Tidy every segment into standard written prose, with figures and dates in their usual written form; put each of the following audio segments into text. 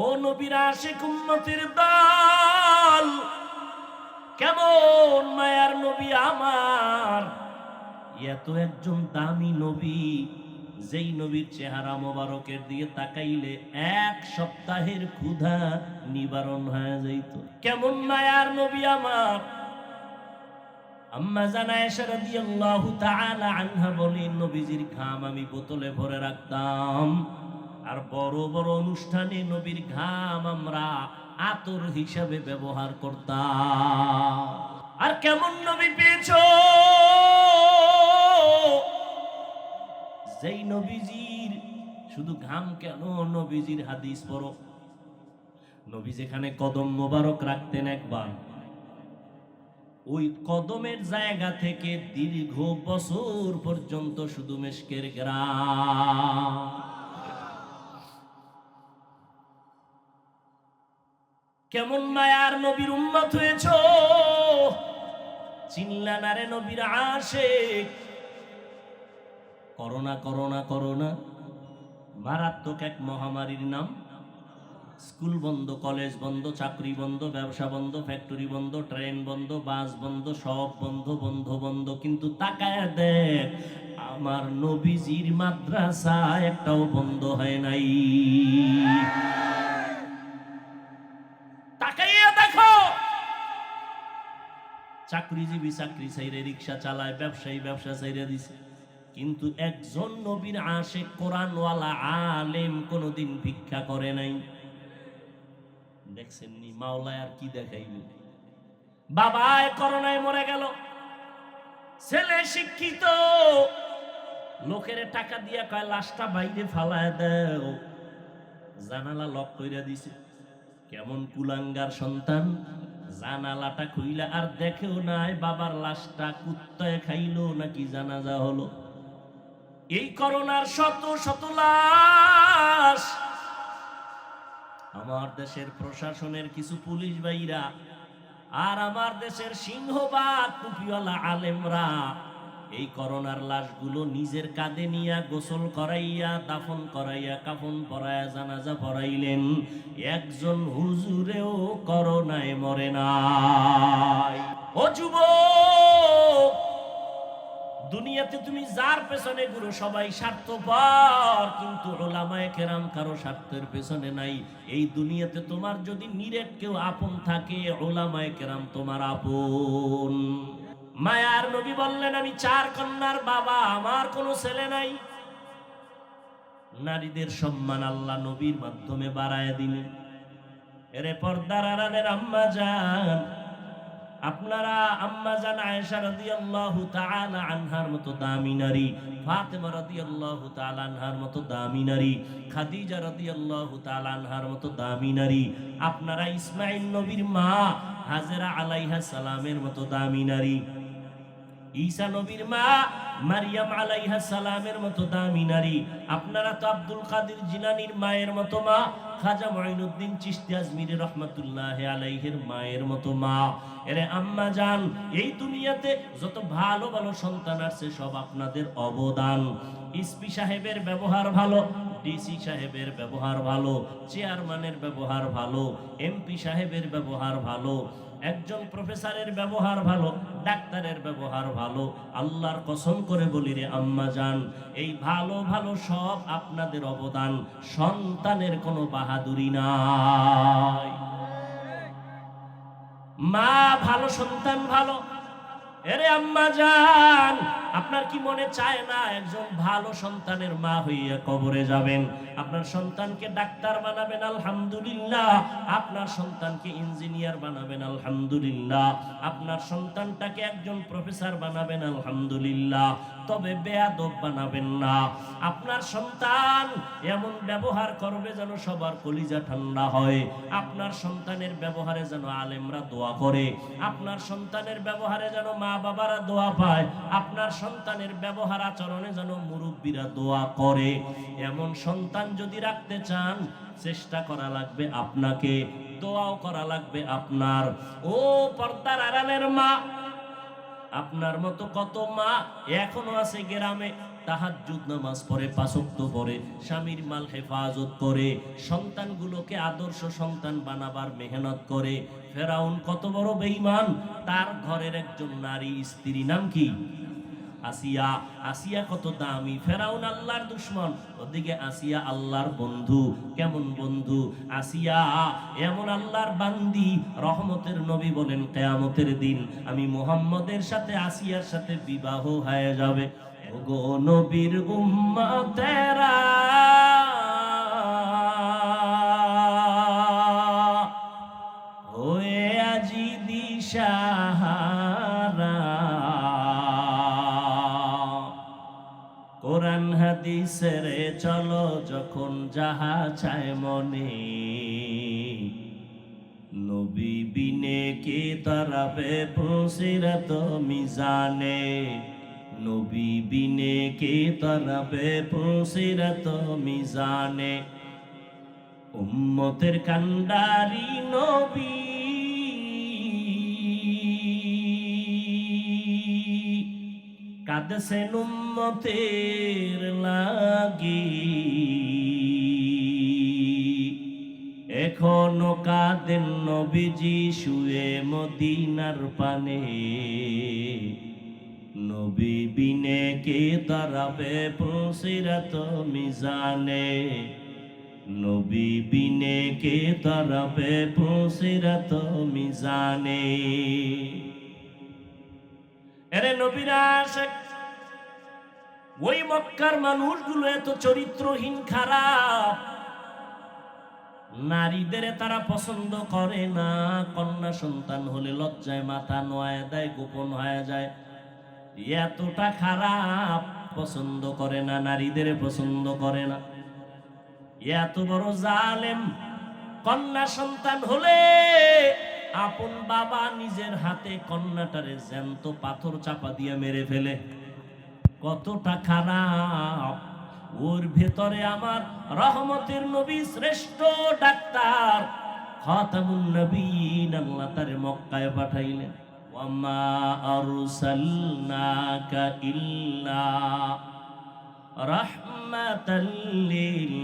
ও নবীর আশিক উম্মতের দল, কেমন মায়ার নবী আমার, এত একজন দামি নবী, যেই নবীর চেহারা মোবারকের দিয়ে তাকাইলে এক সপ্তাহের ক্ষুধা নিবারণ হয়ে যাইত। কেমন মায়ার নবী আমার। আম্মা জান আয়েশা রাদিয়াল্লাহু তাআলা আনহা বলেন, নবীজির ঘাম আমি বোতলে ভরে রাখতাম, আর বড় বড় অনুষ্ঠানে নবীর ঘাম আমরা আতর হিসাবে ব্যবহার করতাম। আর কেমন নবী পেয়েছো, যেই নবীজির শুধু ঘাম কেন, নবীজির হাদিস পড়ো। নবী যেখানে কদম মোবারক রাখতেন একবার, ওই কদমের জায়গা থেকে দীর্ঘ বছর পর্যন্ত শুধু মেশকের ঘ্রাণ। কেমন মায়ার নবীর উম্মত হয়েছো, চিনলা না রে নবীর আশিক। করোনা করোনা করোনা মারাত্মক এক মহামারীর নাম। স্কুল বন্ধ, কলেজ বন্ধ, চাকরি বন্ধ, ব্যবসা বন্ধ, ফ্যাক্টরি বন্ধ, ট্রেন বন্ধ, বাস বন্ধ, সব বন্ধ বন্ধ বন্ধ। কিন্তু তাকায় দেখ, আমার নবীজির মাদ্রাসা একটাও বন্ধ হয় নাই। তাকাইয়া দেখো, চাকরিজীবী চাকরি ছাইরে রিক্সা চালায়, ব্যবসায়ী ব্যবসা ছাইরে দিছে, কিন্তু একজন নবীর আশিক কোরআনওয়ালা আলেম কোনোদিন ভিক্ষা করে নাই। দেখছেন নি মাওলায় আর কি দেখাইবে। বাবায় করোনায় মরে গেল, ছেলে শিক্ষিত, লোকের টাকা দিয়া কয় লাশটা বাইরে ফালায় দাও, জানালা লক কইরা দিছে। কেমন কুলাঙ্গার সন্তান, জানালাটা খুইলা আর দেখেও নাই বাবার লাশটা কুত্তায় খাইলো নাকি জানাজা হলো। এই করোনার শত শত লাশ আমার দেশের প্রশাসনের কিছু পুলিশ ভাইরা আর আমার দেশের সিংহবাগ টুপিওয়ালা আলেমরা এই করোনার লাশগুলো নিজের কাঁধে নিয়ে গোসল করাইয়া, দাফন করাইয়া, কাফন পরাইয়া, জানাজা পড়াইলেন। একজন হুজুরেও করোনায় মরে নাই। ও যুবক, দুনিয়াতে তুমি যার পেছনে ঘুরো সবাই স্বার্থপর, কিন্তু উলামায়ে কেরাম কারো স্বার্থের পেছনে নাই। এই দুনিয়াতে তোমার যদি নিরেট কেউ আপন থাকে, উলামায়ে কেরাম তোমার আপন। মায়ার নবী বললেন, আমি 4 কন্যার বাবা, আমার কোনো ছেলে নাই। নারীদের সম্মান আল্লাহ নবীর মাধ্যমে বাড়ায় দিলেন। এরে পর্দার আড়ালের আম্মা জান, আপনারা আম্মা জান আয়েশা রাদিয়াল্লাহু তাআলা আনহার মতো দামি নারী, ফাতেমা রাদিয়াল্লাহু তাআলা আনহার মতো দামি নারী, খাদিজা রাদিয়াল্লাহু তাআলা আনহার মতো দামি নারী, আপনারা ইসমাঈল নবীর মা হাজেরা আলাইহা সালামের মতো দামি নারী, ঈসা নবীর মা মারিয়াম আলাইহা সালামের মতো দামি নারী, আপনারা তো আব্দুল কাদের জিলানীর মায়ের মতো মা, খাজা মুঈনুদ্দিন চিশতি আজমিরি রহমাতুল্লাহি আলাইহির মায়ের মতো মা। এরে আম্মা জান, এই দুনিয়াতে যত ভালো ভালো সন্তান আছে সব আপনাদের অবদান। এসপি সাহেবের ব্যবহার ভালো, ডিসি সাহেবের ব্যবহার ভালো, চেয়ারম্যানের ব্যবহার ভালো, এমপি সাহেবের ব্যবহার ভালো, একজন প্রফেসরের ব্যবহার ভালো, ডাক্তারের ব্যবহার ভালো। আল্লাহর কসম করে বলি রে আম্মা জান, এই ভালো ভালো সব আপনাদের অবদান, সন্তানের কোনো বাহাদুরি নাই। মা ভালো, সন্তান ভালো। এরে আম্মা জান, আপনার কি মনে চায় না একজন ভালো সন্তানের মা হইয়া কবরে যাবেন? আপনার সন্তানকে ডাক্তার বানাবেন, আলহামদুলিল্লাহ। আপনার সন্তানকে ইঞ্জিনিয়ার বানাবেন, আলহামদুলিল্লাহ। আপনার সন্তানটাকে একজন প্রফেসর বানাবেন, আলহামদুলিল্লাহ। তবে বেয়াদব বানাবেন না। আপনার সন্তান এমন ব্যবহার করবে যেন সবার কলিজা ঠান্ডা হয়। আপনার সন্তানের ব্যবহারে যেন আলেমরা দোয়া করে। আপনার সন্তানের ব্যবহারে যেন মা বাবারা দোয়া পায়। আপনার সন্তানের ব্যবহার আচরণে যেন মুরব্বীরা দোয়া করে। এমন সন্তান যদি রাখতে চান, চেষ্টা করা লাগবে আপনাকে, দোয়াও করা লাগবে আপনার। ও পর্দার আড়ালের মা, আপনার মতো কত মা এখনো আছে গ্রামে, তাহাজ্জুদ নামাজ পড়ে, 5 ওয়াক্ত পড়ে, স্বামীর মাল হেফাজত করে, সন্তানগুলোকে আদর্শ সন্তান বানাবার মেহনত করে। ফেরাউন কত বড় বেঈমান, তার ঘরের একজন নারী স্ত্রী নাম কি? আসিয়া। আসিয়া কত দামি। ফেরাউন আল্লাহর দুশমন, ওদিকে আসিয়া আল্লাহর বন্ধু। কেমন বন্ধু? আসিয়া এমন আল্লাহর বান্দি, রহমতের নবী বলেন কিয়ামতের দিন আমি মুহাম্মদের সাথে আসিয়ার সাথে বিবাহ হয়ে যাবে। ওগো নবীর উম্মতেরা, হয়ে আজি দিশাহারা, কোরআন হাদিসের চলো যখন যাহা চায় মনে, নবী বিনে কে তারাবে পুসিরাত মিজানে, নবী বিনে কে তারাবে পুসিরাত মিজানে। উম্মতের কান্ডারি নবী, কাঁদছেন উম্মতের লাগি, এখনো কাঁদেন নবীজি শুয়ে মদিনার পানে, নবী বিনে কে দাঁড়াবে পুসিরাত মিজানে, নবী বিনে কে দাঁড়াবে পুসিরাত মিজানে। এরে নবীরা আশিক, ওই মক্কার মানুষগুলো এত চরিত্রহীন, খারাপ, নারীদের তারা পছন্দ করে না। কন্যা সন্তান হলে লজ্জায় মাথা নোয়ায় দেয়, গোপন হয়ে যায়। এতটা খারাপ, পছন্দ করে না, নারীদের পছন্দ করে না। এত বড় জালেম, কন্যা সন্তান হলে আপন বাবা নিজের হাতে কন্যাটারে জ্যান্ত পাথর চাপা দিয়ে মেরে ফেলে। কতটা খারাপ। ওর ভেতরে আমার রহমতের নবী, শ্রেষ্ঠ ডাক্তার, খাতামুন নবীন, আল্লাহ তারে মক্কায় পাঠাইলেন। ওয়ামা আরসালনাকা ইল্লা রাহমাতাল লিল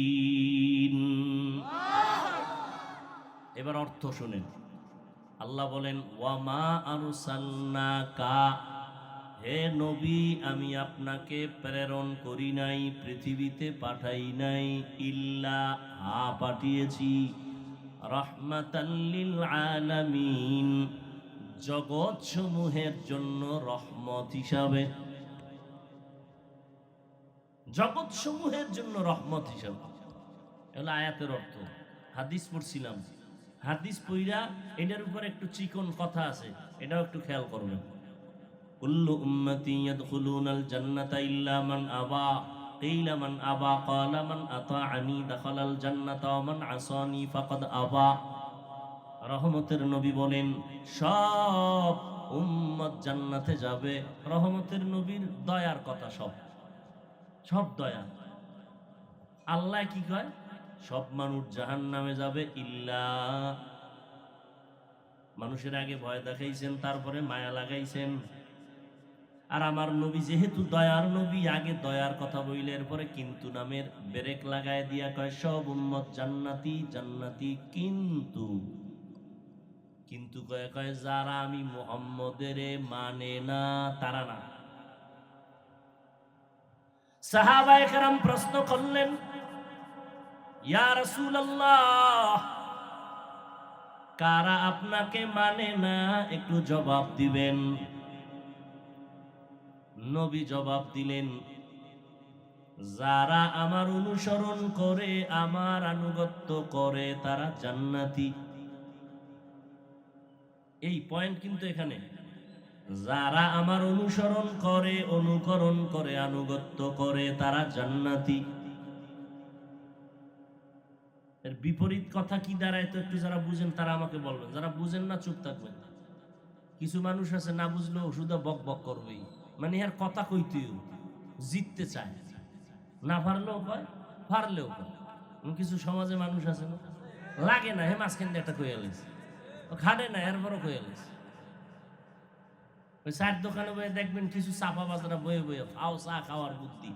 আলামিন। এবার অর্থ শুনেন। আল্লাহ বলেন ওয়ামা আরসালনাকা, হে নবী আমি আপনাকে প্রেরণ করি নাই, পৃথিবীতে পাঠাই নাই, ইল্লা, পাঠিয়েছি, রাহমাতাল লিল আলামিন, জগৎ সমূহের জন্য রহমত হিসাবে, জগৎ সমূহের জন্য রহমত হিসাবে। এগুলো আয়াতের অর্থ। হাদিস পড়ছিলাম, হাদিস পইরা এটার উপর একটু চিকন কথা আছে, এটাও একটু খেয়াল করবেন। কুল্লু উম্মতি ইয়াদখুলুনাল জান্নাতা ইল্লা মান আবা, কিলা মান আবা, ক্বালা মান আতাআনি দাখালাল জান্নাতা ওয়া মান আসানি ফাকাদ আবা। রহমতের নবী বলেন সব উম্মত জান্নাতে যাবে। রহমতের নবীর দয়ার কথা, সব সব দয়া। আল্লাহ কি কয়? সব মানুষ জাহান্নামে যাবে, ইল্লা, মানুষের আগে ভয় দেখাইছেন, তারপরে মায়া লাগাইছেন। আর আমার নবী যেহেতু দয়ার নবী, আগে দয়ার কথা বইলে এরপরে কিন্তু নামের ব্রেক লাগায় দিয়া কয় সব উম্মত জান্নাতি জান্নাতি, কিন্তু কিন্তু কয় কয় যারা আমি মুহাম্মদের মানে না তারা না। সাহাবায়ে কেরাম প্রশ্ন করলেন, ইয়া রাসূলুল্লাহ, কারা আপনাকে মানে না, একটু জবাব দিবেন। নবী জবাব দিলেন, যারা আমার অনুসরণ করে, আমার আনুগত্য করে, তারা জান্নাতি। এই পয়েন্ট কিন্তু এখানে, যারা আমার অনুসরণ করে, অনুকরণ করে, আনুগত্য করে, তারা জান্নাতি। এর বিপরীত কথা কি দাঁড়ায় তো একটু যারা বুঝেন তারা আমাকে বলবেন, যারা বুঝেন না চুপ থাকবেন। কিছু মানুষ আছে না বুঝলেও শুধু বক বক করবেই, মানে এর কথা কইতেও জিততে চায়, না পারলেও কয়, পারলেও কয়। কিছু সমাজে মানুষ আছে না, লাগে না হে মাঝখান দিয়ে একটা কয়ে আলিস, ও খাটে না এরপরও কয়ে আলিস, ওই চার দোকানে বয়ে দেখবেন কিছু চাপা বাজারা বয়ে বয়ে ফাও চা খাওয়ার বুদ্ধি।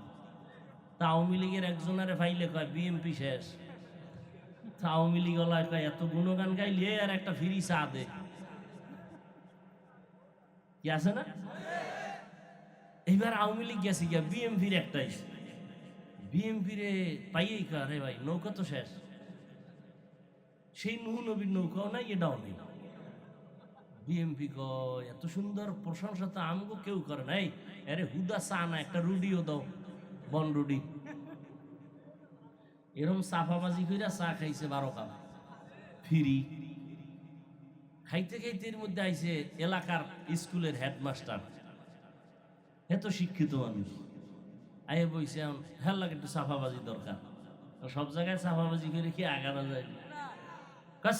তা আওয়ামী লীগের একজনারে ফাইলে কয় বিএমপি শেষ। তা আওয়ামী লীগ কয় এত গুণগান গাইলে আর একটা ফ্রি চা দে, কি আছে না? এইবার আওয়ামী লীগ গেছে গিয়া বিএমপির একটাই, বিএমপি রে পাইয়েই কয় রে ভাই নৌকা তো শেষ। সেই নুহ নবীর নৌকাও নাই, এটাও নেই। বিএমপি কয় এত সুন্দর প্রশংসা তো আমগো কেউ করে নাই, আরে হুদা চা না একটা রুডিও দাও, বন রুডি। এরকম চাপাবাজি কইরা চা খাইছে 12 কাপ ফ্রি। খাইতে খাইতে এর মধ্যে আইছে এলাকার স্কুলের হেডমাস্টার, এত শিক্ষিত মানুষ আইয়ে বইছে হ্যাঁ লাগে একটু চাপাবাজি দরকার। সব জায়গায় চাপাবাজি করে কি আগানো যায়?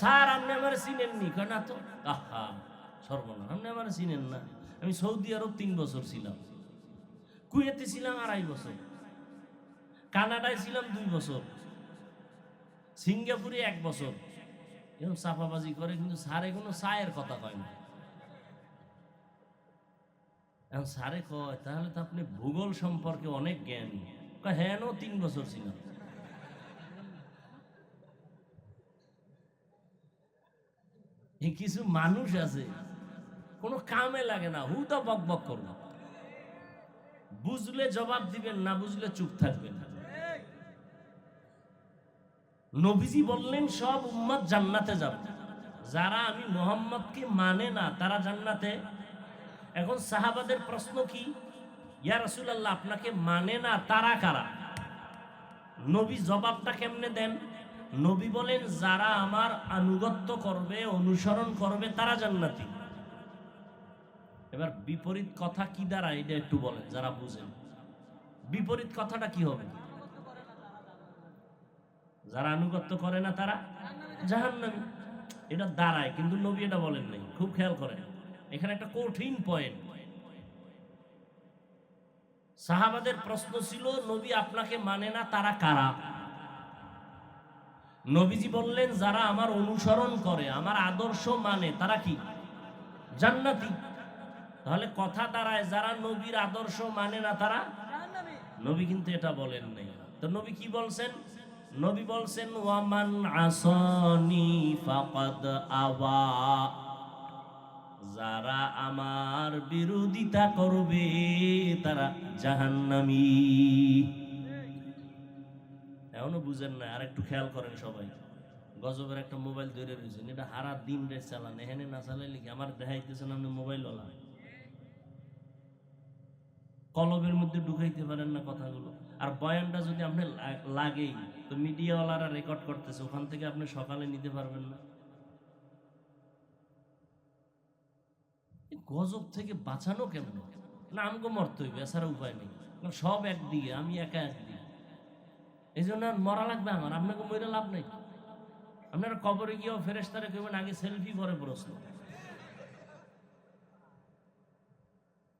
স্যার আপনি আমার চিনেননি? কয় না তো। আহা সর্বনাশ, আপনি আমার চিনেন না? আমি সৌদি আরব 3 বছর ছিলাম, কুয়েতে ছিলাম 2.5 বছর, কানাডায় ছিলাম 2 বছর, সিঙ্গাপুরে 1 বছর। এরকম চাপাবাজি করে, কিন্তু স্যারে কোনো চায়ের কথা কয় না। এখন স্যারে কয় তাহলে তো আপনি ভূগোল সম্পর্কে অনেক জ্ঞানী। কয় হ্যাঁ 3 বছর ছিলাম। কিছু মানুষ আছে কোনো কামে লাগে না, হুদা বক বক করবে, বুঝলে জবাব দিবেন, না বুঝলে চুপ থাকবেন। নবীজি বললেন সব উম্মত জান্নাতে যাবে, যারা আমি মুহাম্মদকে মানে না তারা জান্নাতে। এখন সাহাবাদের প্রশ্ন কি, ইয়া রাসূলুল্লাহ আপনাকে মানে না তারা কারা? নবী জবাবটা কেমনে দেন? নবী বলেন যারা আমার আনুগত্য করবে, অনুসরণ করবে তারা জান্নাতি। এবার বিপরীত কথা কি দাঁড়ায় এটা একটু বলেন যারা বুঝেন। বিপরীত কথাটা কি হবে? যারা আনুগত্য করে না তারা জাহান্নামী, এটা দাঁড়ায়, কিন্তু নবী এটা বলেন নাই। খুব খেয়াল করেন, এখানে একটা কঠিন পয়েন্ট। সাহাবাদের প্রশ্ন ছিল নবী আপনাকে মানে না তারা কারা? নবীজি বললেন যারা আমার অনুসরণ করে, আমার আদর্শ মানে তারা কি জান্নাতি। তাহলে কথা দাঁড়ায় যারা নবীর আদর্শ মানে না তারা জাহান্নামী। নবী কিন্তু এটা বলেন নাই। তো নবী কি বলছেন? নবী বলছেন ওয়ামান আসানি ফাকাদ আওয়া, যারা আমার বিরোধিতা করবে তারা জাহান্নামী। এখনো বুঝেন না? আর একটু খেয়াল করেন সবাই। গজবের একটা মোবাইল ধরে রয়েছেন, এটা হারা দিন রে চালান, এখানে না চালাইলে কি আমার দেখাইতেছেন আপনি মোবাইলওয়ালা? কলবের মধ্যে ঢুকাইতে পারেন না কথাগুলো। আর বয়ানটা যদি আপনি লাগেই, তো মিডিয়াওয়ালারা রেকর্ড করতেছে, ওখান থেকে আপনি সকালে নিতে পারবেন না। গজব থেকে বাঁচানো কেমন? না আমাকে মরতে হইবে, এছাড়া উপায় নেই। সব একদিকে, আমি একা একদিকে, এই জন্য মরা লাগবে আমার। আপনাকে মরে লাভ নেই। আপনারা কবরে গিয়েও ফেরেশতারা কইবেন আগে সেলফি পরে প্রশ্ন।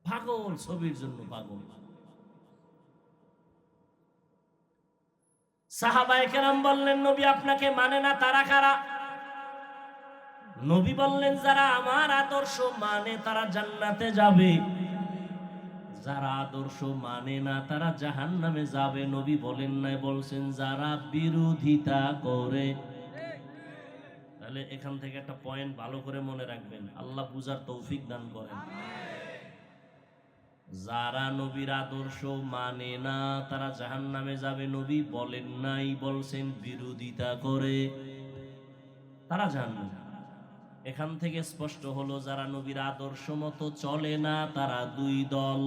পাগল, ছবির জন্য পাগল। সাহাবায়ে কেরাম বললেন নবী আপনাকে মানে না তারা কারা? নবী বললেন যারা আমার আদর্শ মানে তারা জান্নাতে যাবে, যারা আদর্শ মানে না তারা জাহান্নামে যাবে। নবী বলেন নাই, বলছেন যারা বিরোধিতা করে। তাহলে এখান থেকে একটা পয়েন্ট ভালো করে মনে রাখবেন, আল্লাহ বুঝার তৌফিক দান করেন। যারা নবীর আদর্শ মানে না তারা জাহান্নামে যাবে। নবী বলেন নাই, বলছেন বিরোধিতা করে তারা জাহান্নামে। এখান থেকে স্পষ্ট হলো যারা নবীর আদর্শ মতো চলে না তারা 2 দল।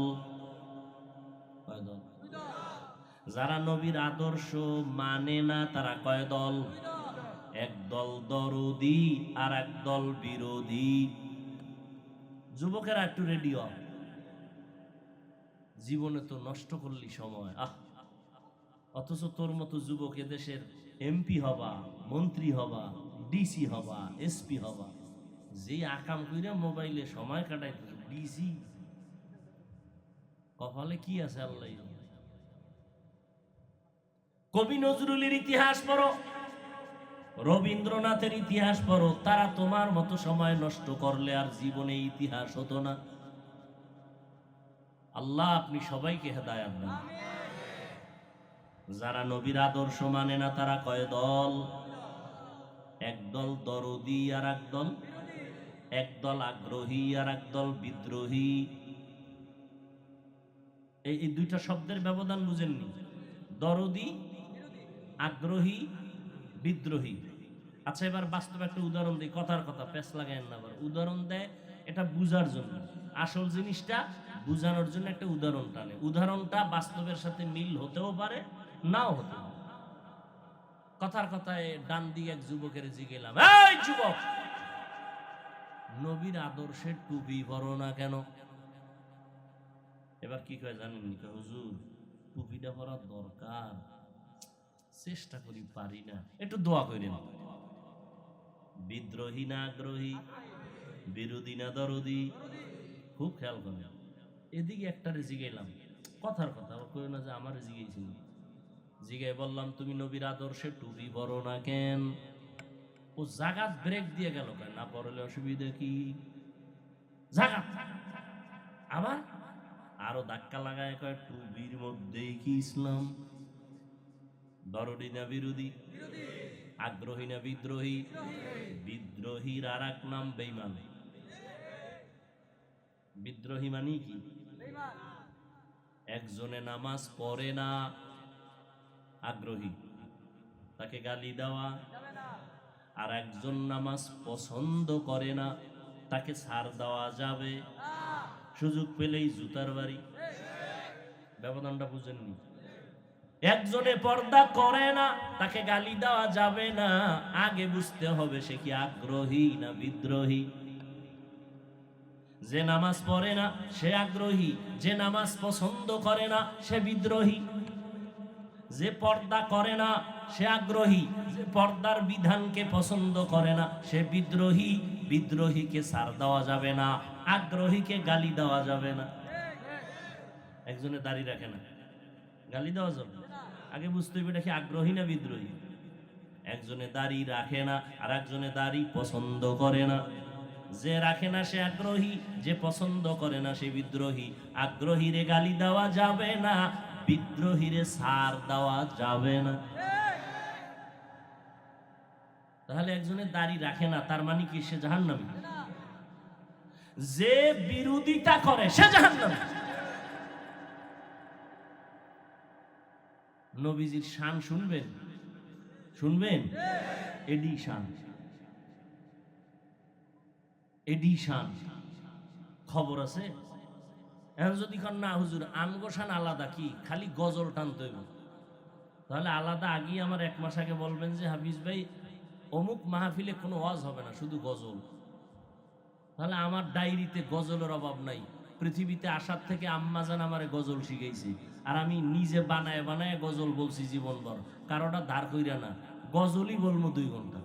কয় দল? যারা নবীর আদর্শ মানে না তারা কয় দল? 1 দল দরদি আর 1 দল বিরোধী। যুবকেরা একটু রেডিও, জীবনে তো নষ্ট করলি সময়। অথচ তোর মতো যুবক এদেশের এমপি হবা, মন্ত্রী হবা, ডিসি হবা, এসপি হবা, যে আকাম কইরা মোবাইলে সময় কাটাইতে ডিসি, কপালে কি আছে আল্লাহ। কবি নজরুলের ইতিহাস পড়ো, রবীন্দ্রনাথের ইতিহাস পড়ো, তারা তোমার মতো সময় নষ্ট করলে আর জীবনে ইতিহাস হতো না। আল্লাহ আপনি সবাইকে হেদায়েত দেন। যারা নবীর আদর্শ মানে না তারা কয় দল? একদল দরদি আর একদল আগ্রহী আর একদল বিদ্রোহী। এই দুইটা শব্দের ব্যবধান বুঝেননি? দরদি, আগ্রহী, বিদ্রোহী। আচ্ছা এবার বাস্তবে একটা উদাহরণ দিই, কথার কথা পেছ লাগায়েন না। আবার উদাহরণ দেয় এটা বুঝার জন্য, আসল জিনিসটা বুঝানোর জন্য একটা উদাহরণ টানে। উদাহরণটা বাস্তবের সাথে মিল হতেও পারে, নাও হতে পারে। কথার কথায় ডান দিয়ে এক যুবকের জিগেলাম, এই যুবক, নবীর আদর্শের টুপি পরো না কেন? এবার কি কয় জানেন? হুজুর টুপিটা পরার দরকার, চেষ্টা করি পারি না, একটু দোয়া করেন। বিদ্রোহী না আগ্রহী, বিরোধী না দরদি? খুব খেয়াল করেন। এদিকে একটারে জিগাইলাম, কথার কথা, কই না যে আমার জিগাইছিল। জিগাই বললাম তুমি নবীর আদর্শে টুপি পরো না কেন? ও জাগাত ব্রেক দিয়ে গেল, না পরলে অসুবিধা কি? জাগাত আবার আরো ধাক্কা লাগায় কয় টুপির মধ্যেই কি ইসলাম? দরদি না বিরোধী, আগ্রহী না বিদ্রোহী? বিদ্রোহীর আর এক নাম বেঈমান। বিদ্রোহী মানে কি? একজনে নামাজ পড়ে না, আগ্রহী, তাকে গালি দেওয়া। আর একজন নামাজ পছন্দ করে না, তাকে ছাড় দেওয়া যাবে? সুযোগ পেলেই জুতার বাড়ি। ব্যবধানটা বুঝেননি? একজনে পর্দা করে না, তাকে গালি দেওয়া যাবে না। আগে বুঝতে হবে সে কি আগ্রহী না বিদ্রোহী। যে নামাজ পড়ে না সে আগ্রহী, যে নামাজ পছন্দ করে না সে বিদ্রোহী। যে পর্দা করে না সে আগ্রহী, যে পর্দার বিধানকে পছন্দ করে না সে বিদ্রোহী। বিদ্রোহীকে ছাড় দেওয়া যাবে না, আগ্রহীকে গালি দেওয়া যাবে না। একজনে দাড়ি রাখে না, গালি দেওয়া যাবে? আগে বুঝতে হবে এটা কি আগ্রহী না বিদ্রোহী। একজনে দাড়ি রাখে না, আর একজনে দাড়ি পছন্দ করে না। যে রাখে না সে আগ্রহী, যে পছন্দ করে না সে বিদ্রোহী। আগ্রহীরে গালি দেওয়া যাবে না, বিদ্রোহীরে ছাড় দেওয়া যাবে না। তাহলে একজনে দাড়ি রাখে না তার মানে কি সে জাহান্নামী? যে বিরোধিতা করে সে জাহান্নামী। নবীজির শান শুনবেন, শুনবেন? এডিশান, এডিশান খবর আছে। এখন যদি কন না হুজুর আমগো শান আলাদা, কি খালি গজল টানতে হইব, তাহলে আলাদা আগেই আমার 1 মাস আগে বলবেন যে হাফিজ ভাই অমুক মাহফিলে কোনো ওয়াজ হবে না, শুধু গজল। তাহলে আমার ডায়েরিতে গজলের অভাব নাই। পৃথিবীতে আসার থেকে আম্মাজান আমারে গজল শিখাইছে, আর আমি নিজে বানায় বানায় গজল বলছি জীবনভর। কারোটা ধার কইরা না, গজলই বলবো 2 ঘন্টা।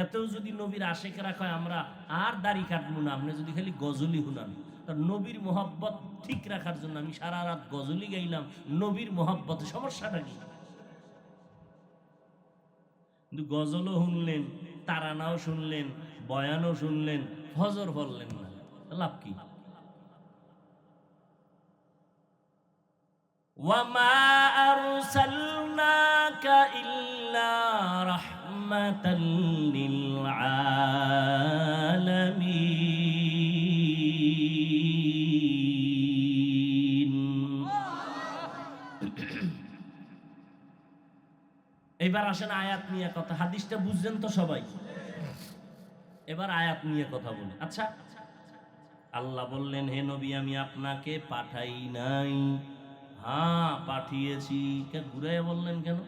এতেও যদি নবীর আশেকেরা কয় আমরা আর দাড়ি কাটবো না, আপনি যদি খালি গজলই শুনান। তার নবীর মোহাব্বত ঠিক রাখার জন্য আমি সারা রাত গজলই গাইলাম। নবীর মোহাব্বতে সমস্যাটা কি? কিন্তু গজলও শুনলেন, তারানাও শুনলেন, বয়ানও শুনলেন, ফজর পড়লেন না, লাভ কি? ওয়ামা আরসালনাকা ইল্লা রাহমাতাল লিল আলামিন। এবার আসেন আয়াত নিয়ে কথা। হাদিসটা বুঝছেন তো সবাই? এবার আয়াত নিয়ে কথা বলি। আচ্ছা, আল্লাহ বললেন হে নবী আমি আপনাকে পাঠাই নাই। হ্যাঁ পাঠিয়েছি। ঘুরে বললেন কেন?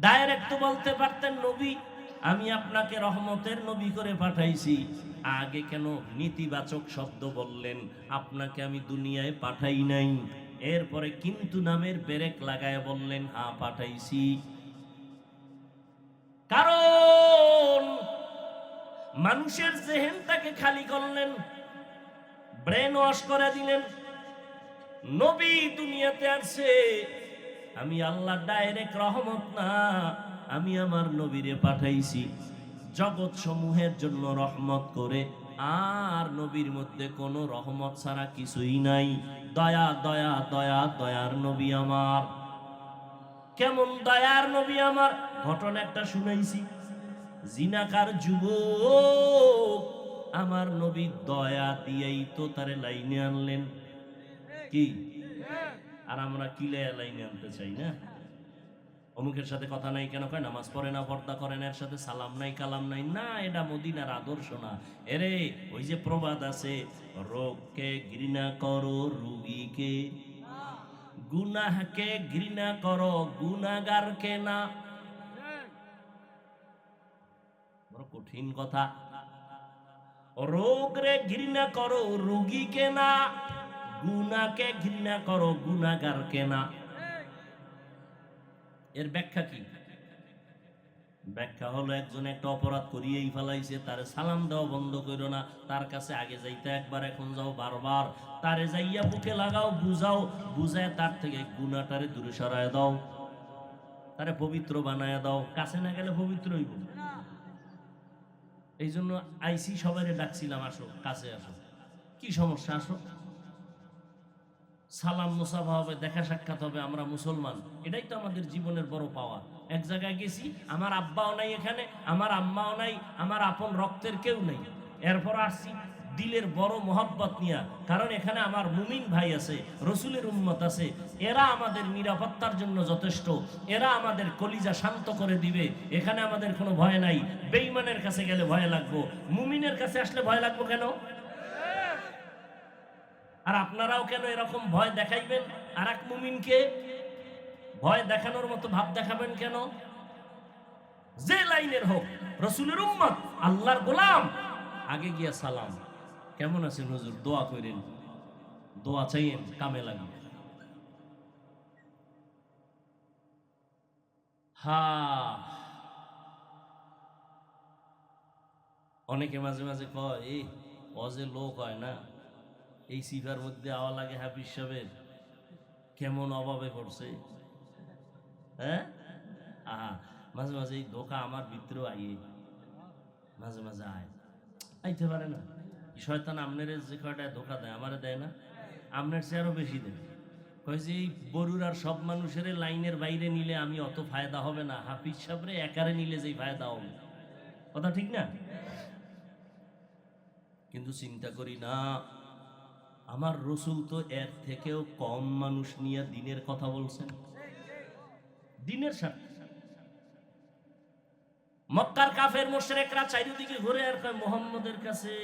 ডাইরেক্ট তো বলতে পারতেন নবী আমি আপনাকে রহমতের নবী করে পাঠাইছি। আগে কেন নেতিবাচক শব্দ বললেন? আপনাকে আমি দুনিয়ায় পাঠাই নাই। এরপরে কিন্তু নামের ব্রেক লাগায় বললেন হ্যাঁ পাঠাইছি। কারণ মানুষের জেহেনটাকে খালি করলেন, ব্রেন ওয়াশ করে দিলেন। নবী দুনিয়াতে আসছে, আমি আল্লাহ ডাইরেক্ট রহমত না, আমি আমার নবীরে পাঠাইছি জগৎ সমূহের জন্য রহমত করে। আর নবীর মধ্যে কোনো রহমত ছাড়া কিছুই নাই। দয়া দয়া দয়া দয়ার নবী আমার। কেমন দয়ার নবী আমার? ঘটনা একটা শুনাইছি। জিনাকার যুবক আমার নবী দয়া দিয়েই তো তারে লাইনে আনলেন। কি আর আমরা কিলে লাইনে আনতে চাই না? অমুকের সাথে কথা নাই কেন কয়, নামাজ পড়ে না, পর্দা করে না, এর সাথে সালাম নাই কালাম নাই, না এটা মদিনার আদর্শ না। এরে ওই যে প্রবাদ আছে, রোগকে ঘৃণা করো রুগীকে, গুনাহকে ঘৃণা করো গুনাহগারকে না। বড় কঠিন কথা। রোগ রে ঘৃণা করো রোগীকে না, গুনাহকে ঘৃণা করো গুনাহগারকে না। এর ব্যাখ্যা কি? ব্যাখ্যা হলো, একজন একটা অপরাধ করিয়েই ফেলাইছে, তারে সালাম দেওয়া বন্ধ করো না। তার কাছে আগে যাইতে একবার, এখন যাও বারবার। তারে যাইয়া বুকে লাগাও, বুঝাও, বুঝায় তার থেকে গুনাহটারে দূরে সরায় দাও, তারে পবিত্র বানায় দাও। কাছে না গেলে পবিত্র হইব। এই জন্য আইসি সবাইরে ডাকছিলাম, আসো কাছে আসো, কি সমস্যা আসো, সালাম মুসাফা হবে, দেখা সাক্ষাৎ হবে। আমরা মুসলমান, এটাই তো আমাদের জীবনের বড় পাওয়া। এক জায়গায় গেছি, আমার আব্বাও নাই এখানে, আমার আম্মাও নাই, আমার আপন রক্তের কেউ নাই, এরপর আসছি দিলের বড় মোহাব্বত নিয়া, কারণ এখানে আমার মুমিন ভাই আছে, রসুলের উম্মত আছে। এরা আমাদের নিরাপত্তার জন্য যথেষ্ট, এরা আমাদের কলিজা শান্ত করে দিবে। এখানে আমাদের কোনো ভয় নাই। বেঈমানের কাছে গেলে ভয় লাগবো, মুমিনের কাছে আসলে ভয় লাগবো কেন? আর আপনারাও কেন এরকম ভয় দেখাইবেন? আর এক মুমিনকে ভয় দেখানোর মতো ভাব দেখাবেন কেন? যে লাইনের হোক, রসুলের উম্মত, আল্লাহর গোলাম, আগে গিয়া সালাম, কেমন আছেন হুজুর, দোয়া করেন, দোয়া চাইেন, কামে লাগবে। হা, অনেকে মাঝে মাঝে কয়, এই অজে লোক হয় না, এই সিফার মধ্যে আওয়া লাগে হাফিজ সাহেবের, কেমন অভাবে পড়ছে। হ্যাঁ, আহা, মাঝে মাঝে এই ধোকা আমার ভিতরেও আইয়ে, মাঝে মাঝে আইতে পারে না। শয়তান আমনের যে কয়টা ধোকা দেয়, আমারে দেয় না? আমনের চেয়ে আরো বেশি দেয়। কয় যে এই বরুর আর সব মানুষের লাইনের বাইরে নিলে আমি অত ফায়দা হবে না, হাফিজ সাহেবরে একারে নিলে যেই ফায়দা হবে। কথা ঠিক না? কিন্তু চিন্তা করি না, আমার রসুল তো এর থেকেও কম মানুষ নিয়ে দিনের কথা বলছেন, দিনের সাথে। মক্কার কাফের মুশরিকরা চারিদিকে ঘুরে আর কয়, মুহাম্মদের কাছে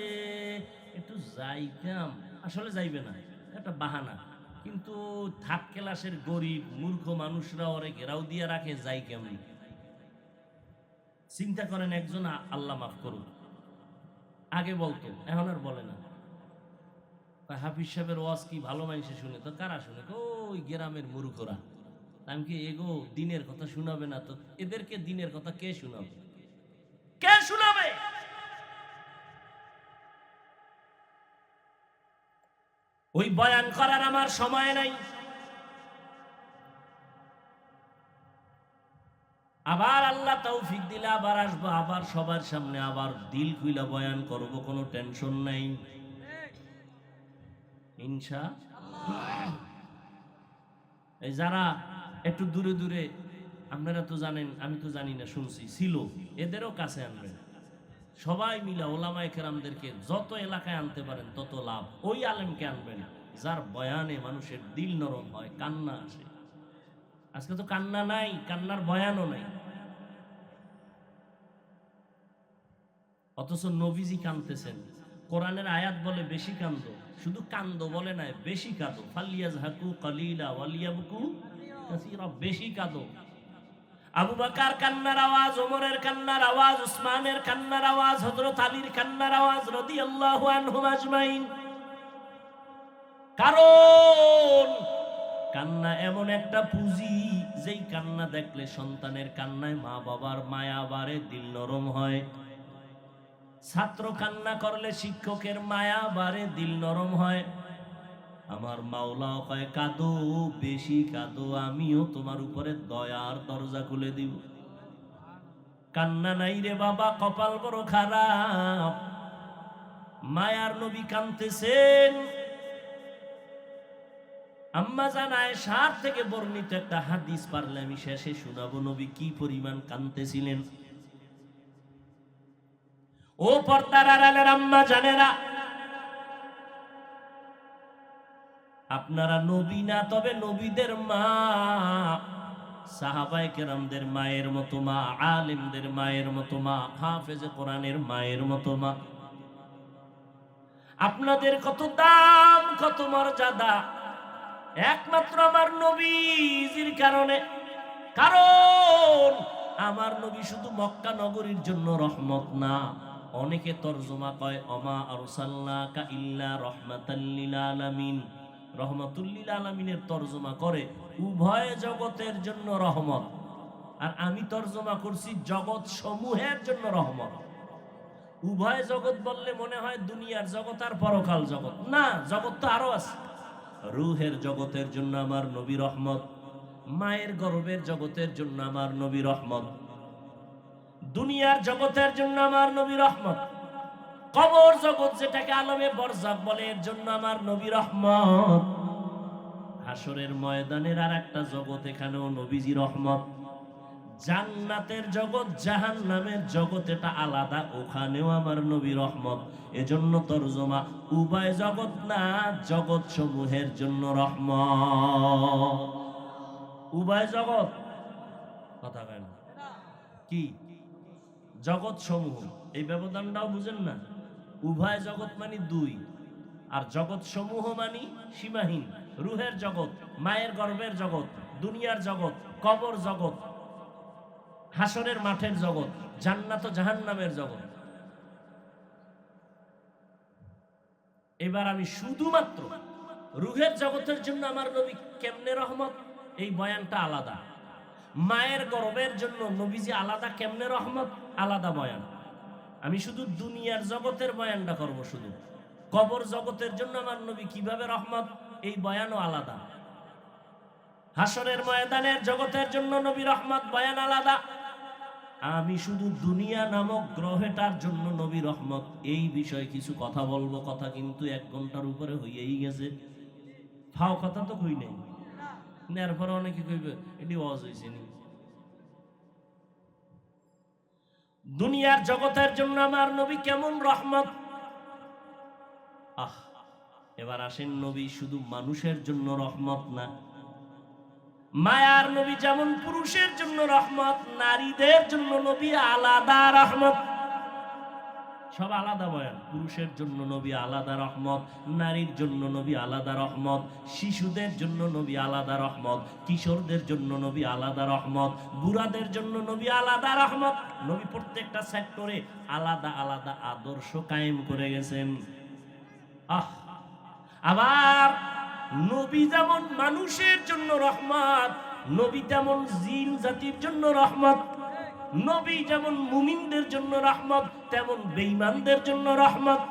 একটু যাইতাম। আসলে যাইবে না, একটা বাহানা। কিন্তু থার্ড ক্লাসের গরিব মূর্খ মানুষরা ওরে ঘেরাও দিয়ে রাখে, যাই কেমন। চিন্তা করেন, একজন আল্লাহ মাফ করুন, আগে বলতো, এখন আর বলে না। হাফিজ সাহেবের ওয়াজ কি ভালো মানুষে শুনে? তো কারা শুনে? ওই গ্রামের মূর্খরা। আমি কি এগো দিনের কথা শুনাবে না? তো এদেরকে দিনের কথা কে শুনাবে? কে শুনাবে? ওই বয়ান করার আমার সময় নাই। আবার আল্লাহ তৌফিক দিলে আবার আসবো, আবার সবার সামনে আবার দিল খুইলা বয়ান করব, কোনো টেনশন নাই ইনশাআল্লাহ। এই যারা একটু দূরে দূরে, আপনারা তো জানেন, আমি তো জানি না, শুনছি ছিল, এদেরও কাছে আনবেন। সবাই মিলা ওলামায়ে কেরামদেরকে যত এলাকায় আনতে পারেন তত লাভ। ওই আলেমকে আনবেন যার বয়ানে মানুষের দিল নরম হয়, কান্না আসে। আজকে তো কান্না নাই, কান্নার বয়ানও নাই, অথচ নবীজি কাঁদতেছেন। কোরআনের আয়াত বলে বেশি কান্দো, শুধু কান্দো বলে নাই, বেশি কাঁদো। ফালিয়াজহাকু কালিলা ওয়ালিয়াবকু কাসীরা, বেশি কাঁদো। আবু বকর কান্নার আওয়াজ, ওমরের কান্নার আওয়াজ, উসমানের কান্নার আওয়াজ, হযরত আলীর কান্নার আওয়াজ রাদিয়াল্লাহু আনহুম আজমাইন। কারণ কান্না এমন একটা পুঁজি, যেই কান্না দেখলে সন্তানের কান্নায় মা বাবার মায়া বাড়ে, দিল নরম হয়। ছাত্র কান্না করলে শিক্ষকের মায়া বাড়ে, দিল নরম হয়। আমার মাওলাও কয়, কাঁদো, বেশি কাঁদো, আমিও তোমার উপরে দয়ার দরজা খুলে দিব। কান্না নাই রে বাবা, কপাল বড় খারাপ। মায়ার নবী কাঁদতেছেন। আম্মা জান আয়েশার থেকে বর্ণিত একটা হাদিস পারলে আমি শেষে শোনাবো, নবী কি পরিমাণ কাঁদতেছিলেন। ও পর্দার আড়ালের আম্মা জানেরা, আপনারা নবী না, তবে নবীদের মা, সাহাবায়ে কেরামদের মায়ের মতো মা, আলেমদের মায়ের মতো মা, হাফেজে কোরআনের মায়ের মতো মা। আপনাদের কত দাম, কত মর্যাদা একমাত্র আমার নবীজির কারণে। কারণ আমার নবী শুধু মক্কা নগরীর জন্য রহমত না। অনেকে তরজমা কয় অমা আরসালনাকা ইল্লা রাহমাতাল লিল আলামিন। রহমাতুল লিল আলামিনের তরজমা করে উভয় জগতের জন্য রহমত, আর আমি তরজমা করছি জগৎ সমূহের জন্য রহমত। উভয় জগৎ বললে মনে হয় দুনিয়ার জগৎ আর পরকাল জগৎ, না, জগৎ তো আরো আছে। রূহের জগতের জন্য আমার নবী রহমত, মায়ের গর্ভের জগতের জন্য আমার নবী রহমত, দুনিয়ার জগতের জন্য আমার নবী রহমত, কবর জগৎ যেটাকে আলমে বরজাখ বলে এর জন্য আমার নবী রহমত, হাসরের ময়দানের আর একটা জগৎ এখানেও নবীজি রহমত, জান্নাতের জগৎ জাহান্নামের জগৎ এটা আলাদা, ওখানেও আমার নবী রহমত। এজন্য তরজমা উভয় জগৎ না, জগৎ সমূহের জন্য রহমত। উভয় জগৎ কথা কেন কি জগৎ সমূহ, এই ব্যবধানটাও বুঝেন না। উভয় জগৎ মানে দুই, আর জগৎ সমূহ মানে সীমাহীন। রুহের জগৎ, মায়ের গর্ভের জগৎ, দুনিয়ার জগৎ, কবর জগৎ, হাসরের মাঠের জগৎ, জান্নাত ও জাহান্নামের জগৎ। এবার আমি শুধুমাত্র রুহের জগতের জন্য আমার নবী কেমনে রহমত, এই বয়ানটা আলাদা। মায়ের গর্ভের জন্য নবীজি আলাদা, কেমনে রহমত আলাদা বয়ান। আমি শুধু দুনিয়ার জগতের বয়ানটা করব, শুধু কবর জগতের জন্য আমার নবী কিভাবে রহমত, এই বয়ানও আলাদা। হাসরের ময়দানের জগতের জন্য নবী রহমত, বয়ান আলাদা। আমি শুধু দুনিয়া নামক গ্রহটার জন্য নবী রহমত, এই বিষয়ে কিছু কথা বলবো। কথা কিন্তু 1 ঘন্টার উপরে হইয়াই গেছে। ফাও কথা তো কই নাই, এরপরে অনেকে কইবে এটি ওয়াজ হইছে নি। দুনিয়ার জগতের জন্য আমার নবী কেমন রহমত। এবার আসেন, নবী শুধু মানুষের জন্য রহমত না। মায়ার নবী যেমন পুরুষের জন্য রহমত, নারীদের জন্য নবী আলাদা রহমত। সব আলাদা বয়ান। পুরুষের জন্য নবী আলাদা রহমত, নারীর জন্য নবী আলাদা রহমত, শিশুদের জন্য নবী আলাদা রহমত, কিশোরদের জন্য নবী আলাদা রহমত, বুড়াদের জন্য নবী আলাদা রহমত। নবী প্রত্যেকটা সেক্টরে আলাদা আলাদা আদর্শ কায়েম করে গেছেন। আবার নবী যেমন মানুষের জন্য রহমত, নবী তেমন জিন জাতির জন্য রহমত। নবী যেমন মুমিনদের জন্য রহমত, তেমন বেঈমানদের জন্য রহমত।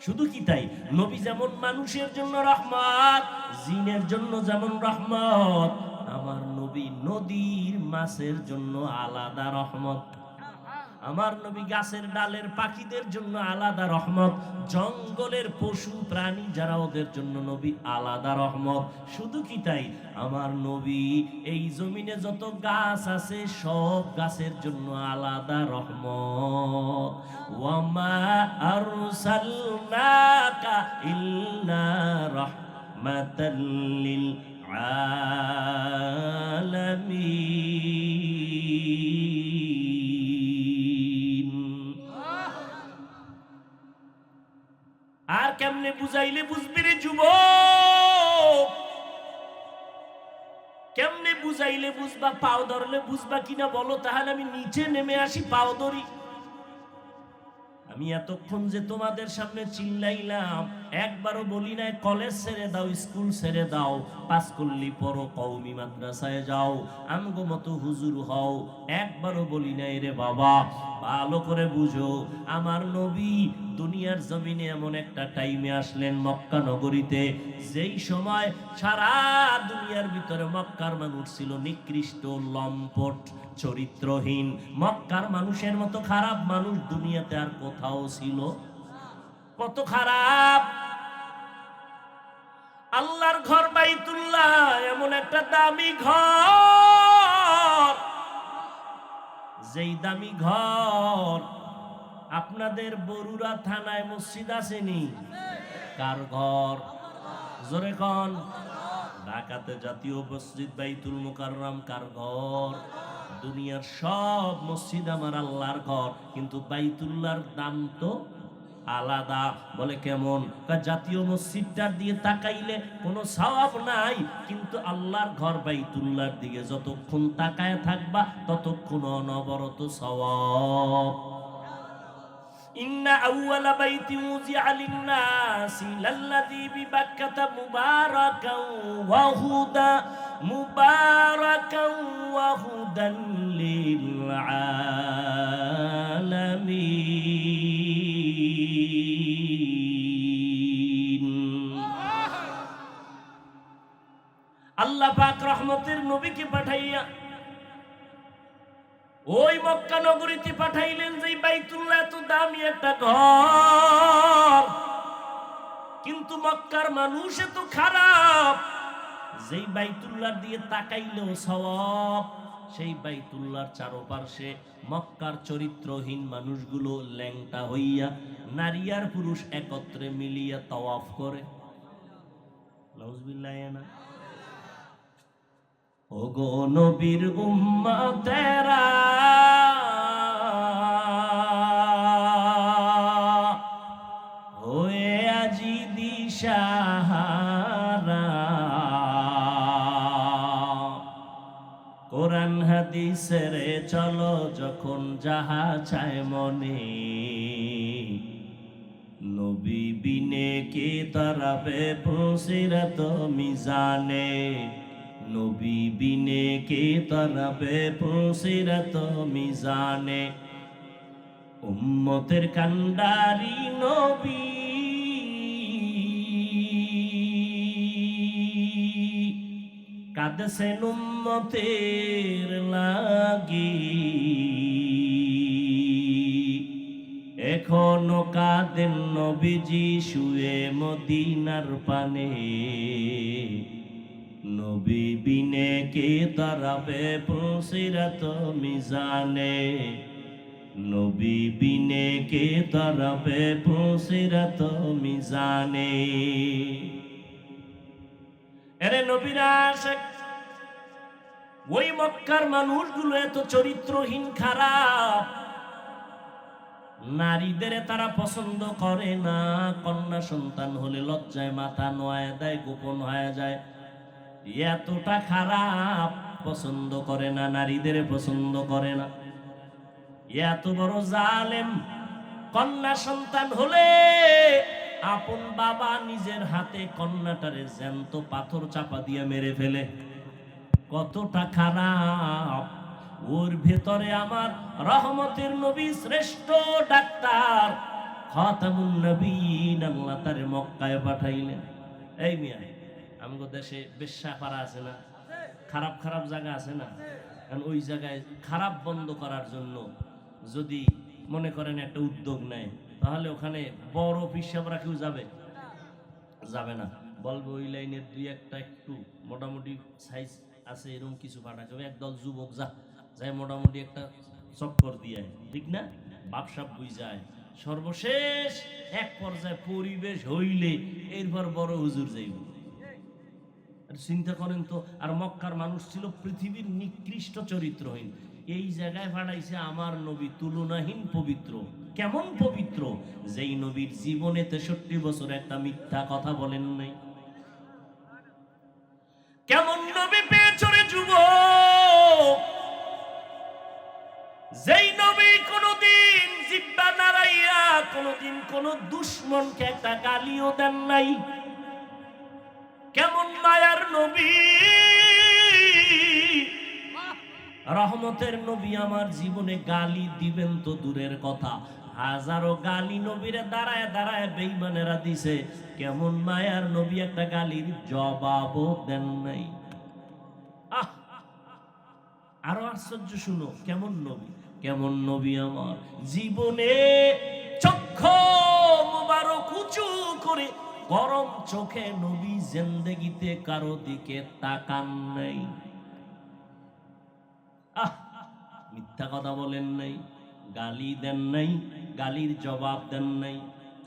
শুধু কি তাই, নবী যেমন মানুষের জন্য রহমত, জিনের জন্য যেমন রহমত, আমার নবী নদীর মাছের জন্য আলাদা রহমত। আমার নবী গাছের ডালের পাখিদের জন্য আলাদা রহমত, জঙ্গলের পশু প্রাণী যারা ওদের জন্য নবী আলাদা রহমত। শুধু কি তাই, আমার নবী এই জমিনে যত গাছ আছে সব গাছের জন্য আলাদা রহমত। ওয়ামা আরসালনাকা ইল্লা রাহমাতাল লিল আলামিন। আর কেমনে বুঝাইলে বুঝবি রে যুবক, কেমনে বুঝাইলে বুঝবা, পাও ধরলে বুঝবা কিনা বলো, তাহলে আমি নিচে নেমে আসি, পাও ধরি। আমি এতক্ষণ যে তোমাদের সামনে চিল্লাইলাম, একবারও বলি নাই কলেজ ছেড়ে দাও, স্কুল ছেড়ে দাও, পাস করলি পড়ো, কওমি মাদ্রাসায় যাও, আমগো মতো হুজুর হও, একবারও বলি নাই রে বাবা। ভালো করে বুঝো, আমার নবী দুনিয়ার জমিনে এমন একটা টাইমে আসলেন মক্কা নগরীতে, যেই সময় সারা দুনিয়ার ভিতরে মক্কার মানুষ ছিল নিকৃষ্ট, লম্পট, চরিত্রহীন। মক্কার মানুষের মতো খারাপ মানুষ দুনিয়াতে আর কোথাও ছিল কত খারাপ। আল্লাহর ঘর বাইতুল্লাহ এমন একটা দামি ঘর, যেই দামি ঘর আপনাদের বরুড়া থানায় মসজিদ আসেনি, কার ঘর? জোরে কোন? ঢাকাতে জাতীয় মসজিদ বাইতুল মুকাররম কার ঘর? দুনিয়ার সব মসজিদ আমার আল্লাহর ঘর, কিন্তু বাইতুল্লাহর দাম তো আলাদা। বলে কেমন? জাতীয় মসজিদটার দিয়ে তাকাইলে কোনো সওয়াব নাই, কিন্তু আল্লাহর ঘর বাইতুল্লাহর দিকে যতক্ষণ তাকায় থাকবা ততক্ষণ অনবরত সওয়াব। ইন্না আউওয়ালা বাইতি মুজিআ লিন-নাসি লাল্লাযী বিবাক্কাতা মুবারাকান ওয়া হুদান লিল আলামিন। আল্লাহ পাক রহমতের নবীকে পাঠাইয়া ওই মক্কা নগরীতে পাঠাইলেন, যে বাইতুল্লাহ এত দামি একটা ঘর, কিন্তু মক্কার মানুষ এত খারাপ, যেই বাইতুল্লাহ দিয়ে তাকাইলেও সওয়াব। সেই বাইতুল্লাহর চারপাশে মক্কার চরিত্রহীন মানুষগুলো ল্যাংটা হইয়া নারী আর পুরুষ একত্রে মিলিয়া তাওয়াফ করে। নাউজুবিল্লাহ না। ওগো নবীর উম্মতেরা, হয়ে আজি দিশাহারা, কোরআন হাদিসের চলো যখন যাহা চায় মনে, নবী বিনে কে তারাবে পুসিরাত মিজানে, নবী বিনে কে তারাবে পুসিরাত মিজানে। উম্মতের কান্ডারি নবী, কাঁদছেন উম্মতের লাগি, এখনো কাঁদেন নবীজি শুয়ে মদিনার পানে, নবী বিনে কে তারাবে পুসিরাত মিজানে, নবী বিনে কে তারাবে পুসিরাত মিজানে। এরে নবীরা আশিক, ওই মক্কার মানুষগুলো এত চরিত্রহীন খারাপ, নারীদের তারা পছন্দ করে না। কন্যা সন্তান হলে লজ্জায় মাথা নোয়ায় দেয়, গোপন হয়ে যায়। এতটা খারাপ, পছন্দ করে না, নারীদের পছন্দ করে না। এত বড় জালেম, কন্যা সন্তান হলে আপন বাবা নিজের হাতে কন্যাটারে জ্যান্ত পাথর চাপা দিয়ে মেরে ফেলে। কতটা খারাপ। ওর ভেতরে আমার রহমতের নবী, শ্রেষ্ঠ ডাক্তার খাতামুন নবীন, আল্লাহ তারে মক্কায় পাঠাইলেন। এই মিয়া, আমগো দেশে বেশ্যাপাড়া আছে না, খারাপ খারাপ জায়গা আছে না, কারণ ওই জায়গায় খারাপ বন্ধ করার জন্য যদি মনে করেন একটা উদ্যোগ নেয়, তাহলে ওখানে বড় পিসাবরা কেউ যাবে না। বলবে ওই লাইনের দুই একটা একটু মোটামুটি সাইজ আছে এরকম কিছু পাঠাকে, একদল যুবক যায় মোটামুটি একটা চক্কর দিয়ে, ঠিক না? বাপসাপ বুঝ যায়। সর্বশেষ এক পর্যায়ে পরিবেশ হইলে এরপর বড় হুজুর যাইব। চিন্তা করেন তো। আর মক্কার মানুষ ছিল পৃথিবীর নিকৃষ্ট চরিত্রহীন, এই জায়গায় পাঠাইছে আমার নবী তুলনাহীন পবিত্র। কেমন পবিত্র? যেই নবীর জীবনে 63 বছর একটা মিথ্যা কথা বলেন নাই। কেমন নবী পেয়েছ রে যুবক, যেই নবী কোনদিন জিহ্বা নাড়াইয়া কোনদিন কোন দুশমনকে একটা গালিও দেন নাই। কেমন মায়ার নবী, রহমতের নবী। আমার জীবনে গালি দিবেন তো দূরের কথা, হাজারো গালি নবীরে দাঁড়ায় দাঁড়ায় বেঈমানেরা দিছে। কেমন মায়ার নবী, একটা গালির জবাবও দেন নাই। আরো আশ্চর্য শুনো, কেমন নবী আমার জীবনে চক্ষু মুবারক উঁচু করে গরম চোখে নবী জিন্দেগিতে কারো দিকে তাকান নাই। মিথ্যা কথা বলেন নাই, গালি দেন নাই, গালির জবাব দেন নাই,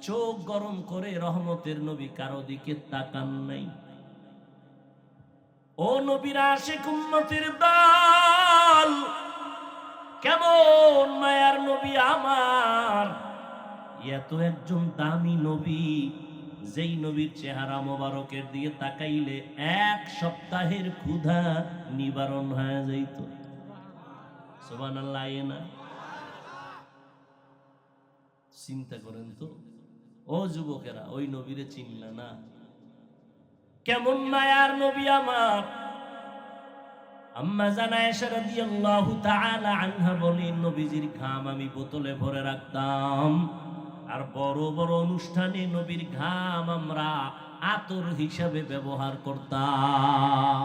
চোখ গরম করে রহমতের নবী কারো দিকে তাকান নাই। ও নবীর আশিক উম্মতের দল, কেমন মায়ার নবী আমার, এত একজন দামি নবী, যেই নবীর চেহারা মোবারকের দিকে তাকাইলে এক সপ্তাহের ক্ষুধা নিবারণ হয়ে যাইত। সুবহানাল্লাহ। না চিন্তা করেন তো, ও যুবকেরা, ওই নবীরে চিনলে না? কেমন মায়ার নবী আমার। আম্মা জান আয়েশা রাদিয়াল্লাহু তাআলা আনহা বলেন, নবীজির ঘাম আমি বোতলে ভরে রাখতাম, আর বড় বড় অনুষ্ঠানে নবীর ঘাম আমরা আতর হিসাবে ব্যবহার করতাম।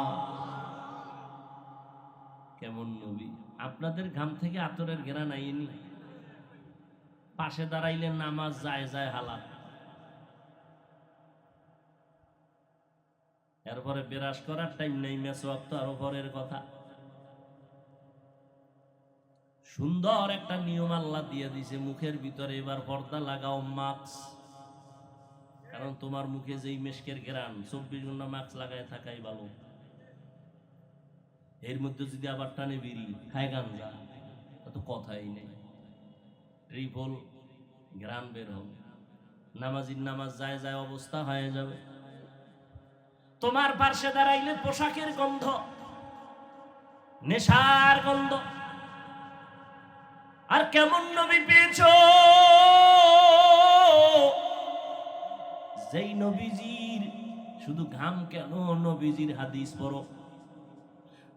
কেমন নবী! আপনাদের ঘাম থেকে আতরের ঘেরান আইনি? পাশে দাঁড়াইলে নামাজ যায় যায় হালাল। এরপরে বিরাজ করার টাইম নেই, মেসওয়াক তো আরো পরের কথা। সুন্দর একটা নিয়ম আল্লাহ দিয়ে দিছে, মুখের ভিতরে এবার পর্দা লাগাও, মাস্ক। কারণ তোমার মুখে যেই মেশকের ঘেরান, 24 ঘন্টা মাস্ক লাগায় থাকাই ভালো। এর মধ্যে যদি আবার টানে বিড়ি খায় গাঞ্জা, তো কথাই নেই, ট্রিপল ঘেরান বের হবে, নামাজির নামাজ যায় যায় অবস্থা হয়ে যাবে। তোমার পাশে দাঁড়াইলে পোশাকের গন্ধ, নেশার গন্ধ। আর কেমন নবী পেয়েছো, যেই নবীজির শুধু ঘাম কেন, নবীজির হাদিস পড়ো।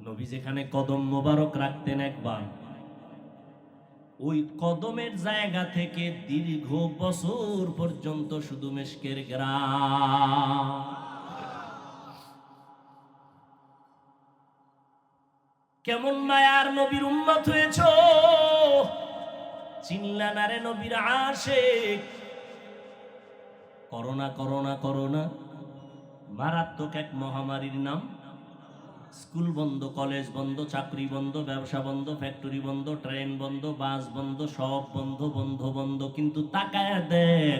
নবী যেখানে কদম মোবারক রাখতেন একবার, ওই কদমের জায়গা থেকে দীর্ঘ বছর পর্যন্ত শুধু মেশকের ঘ্রাণ। কেমন মায়ার নবীর উম্মত হয়েছো, চিনলা না রে নবীর আশিক। করোনা করোনা করোনা মারাত্মক এক মহামারীর নাম। স্কুল বন্ধ, কলেজ বন্ধ, চাকরি বন্ধ, ব্যবসা বন্ধ, ফ্যাক্টরি বন্ধ, ট্রেন বন্ধ, বাস বন্ধ, সব বন্ধ, বন্ধ বন্ধ। কিন্তু তাকায় দেখ,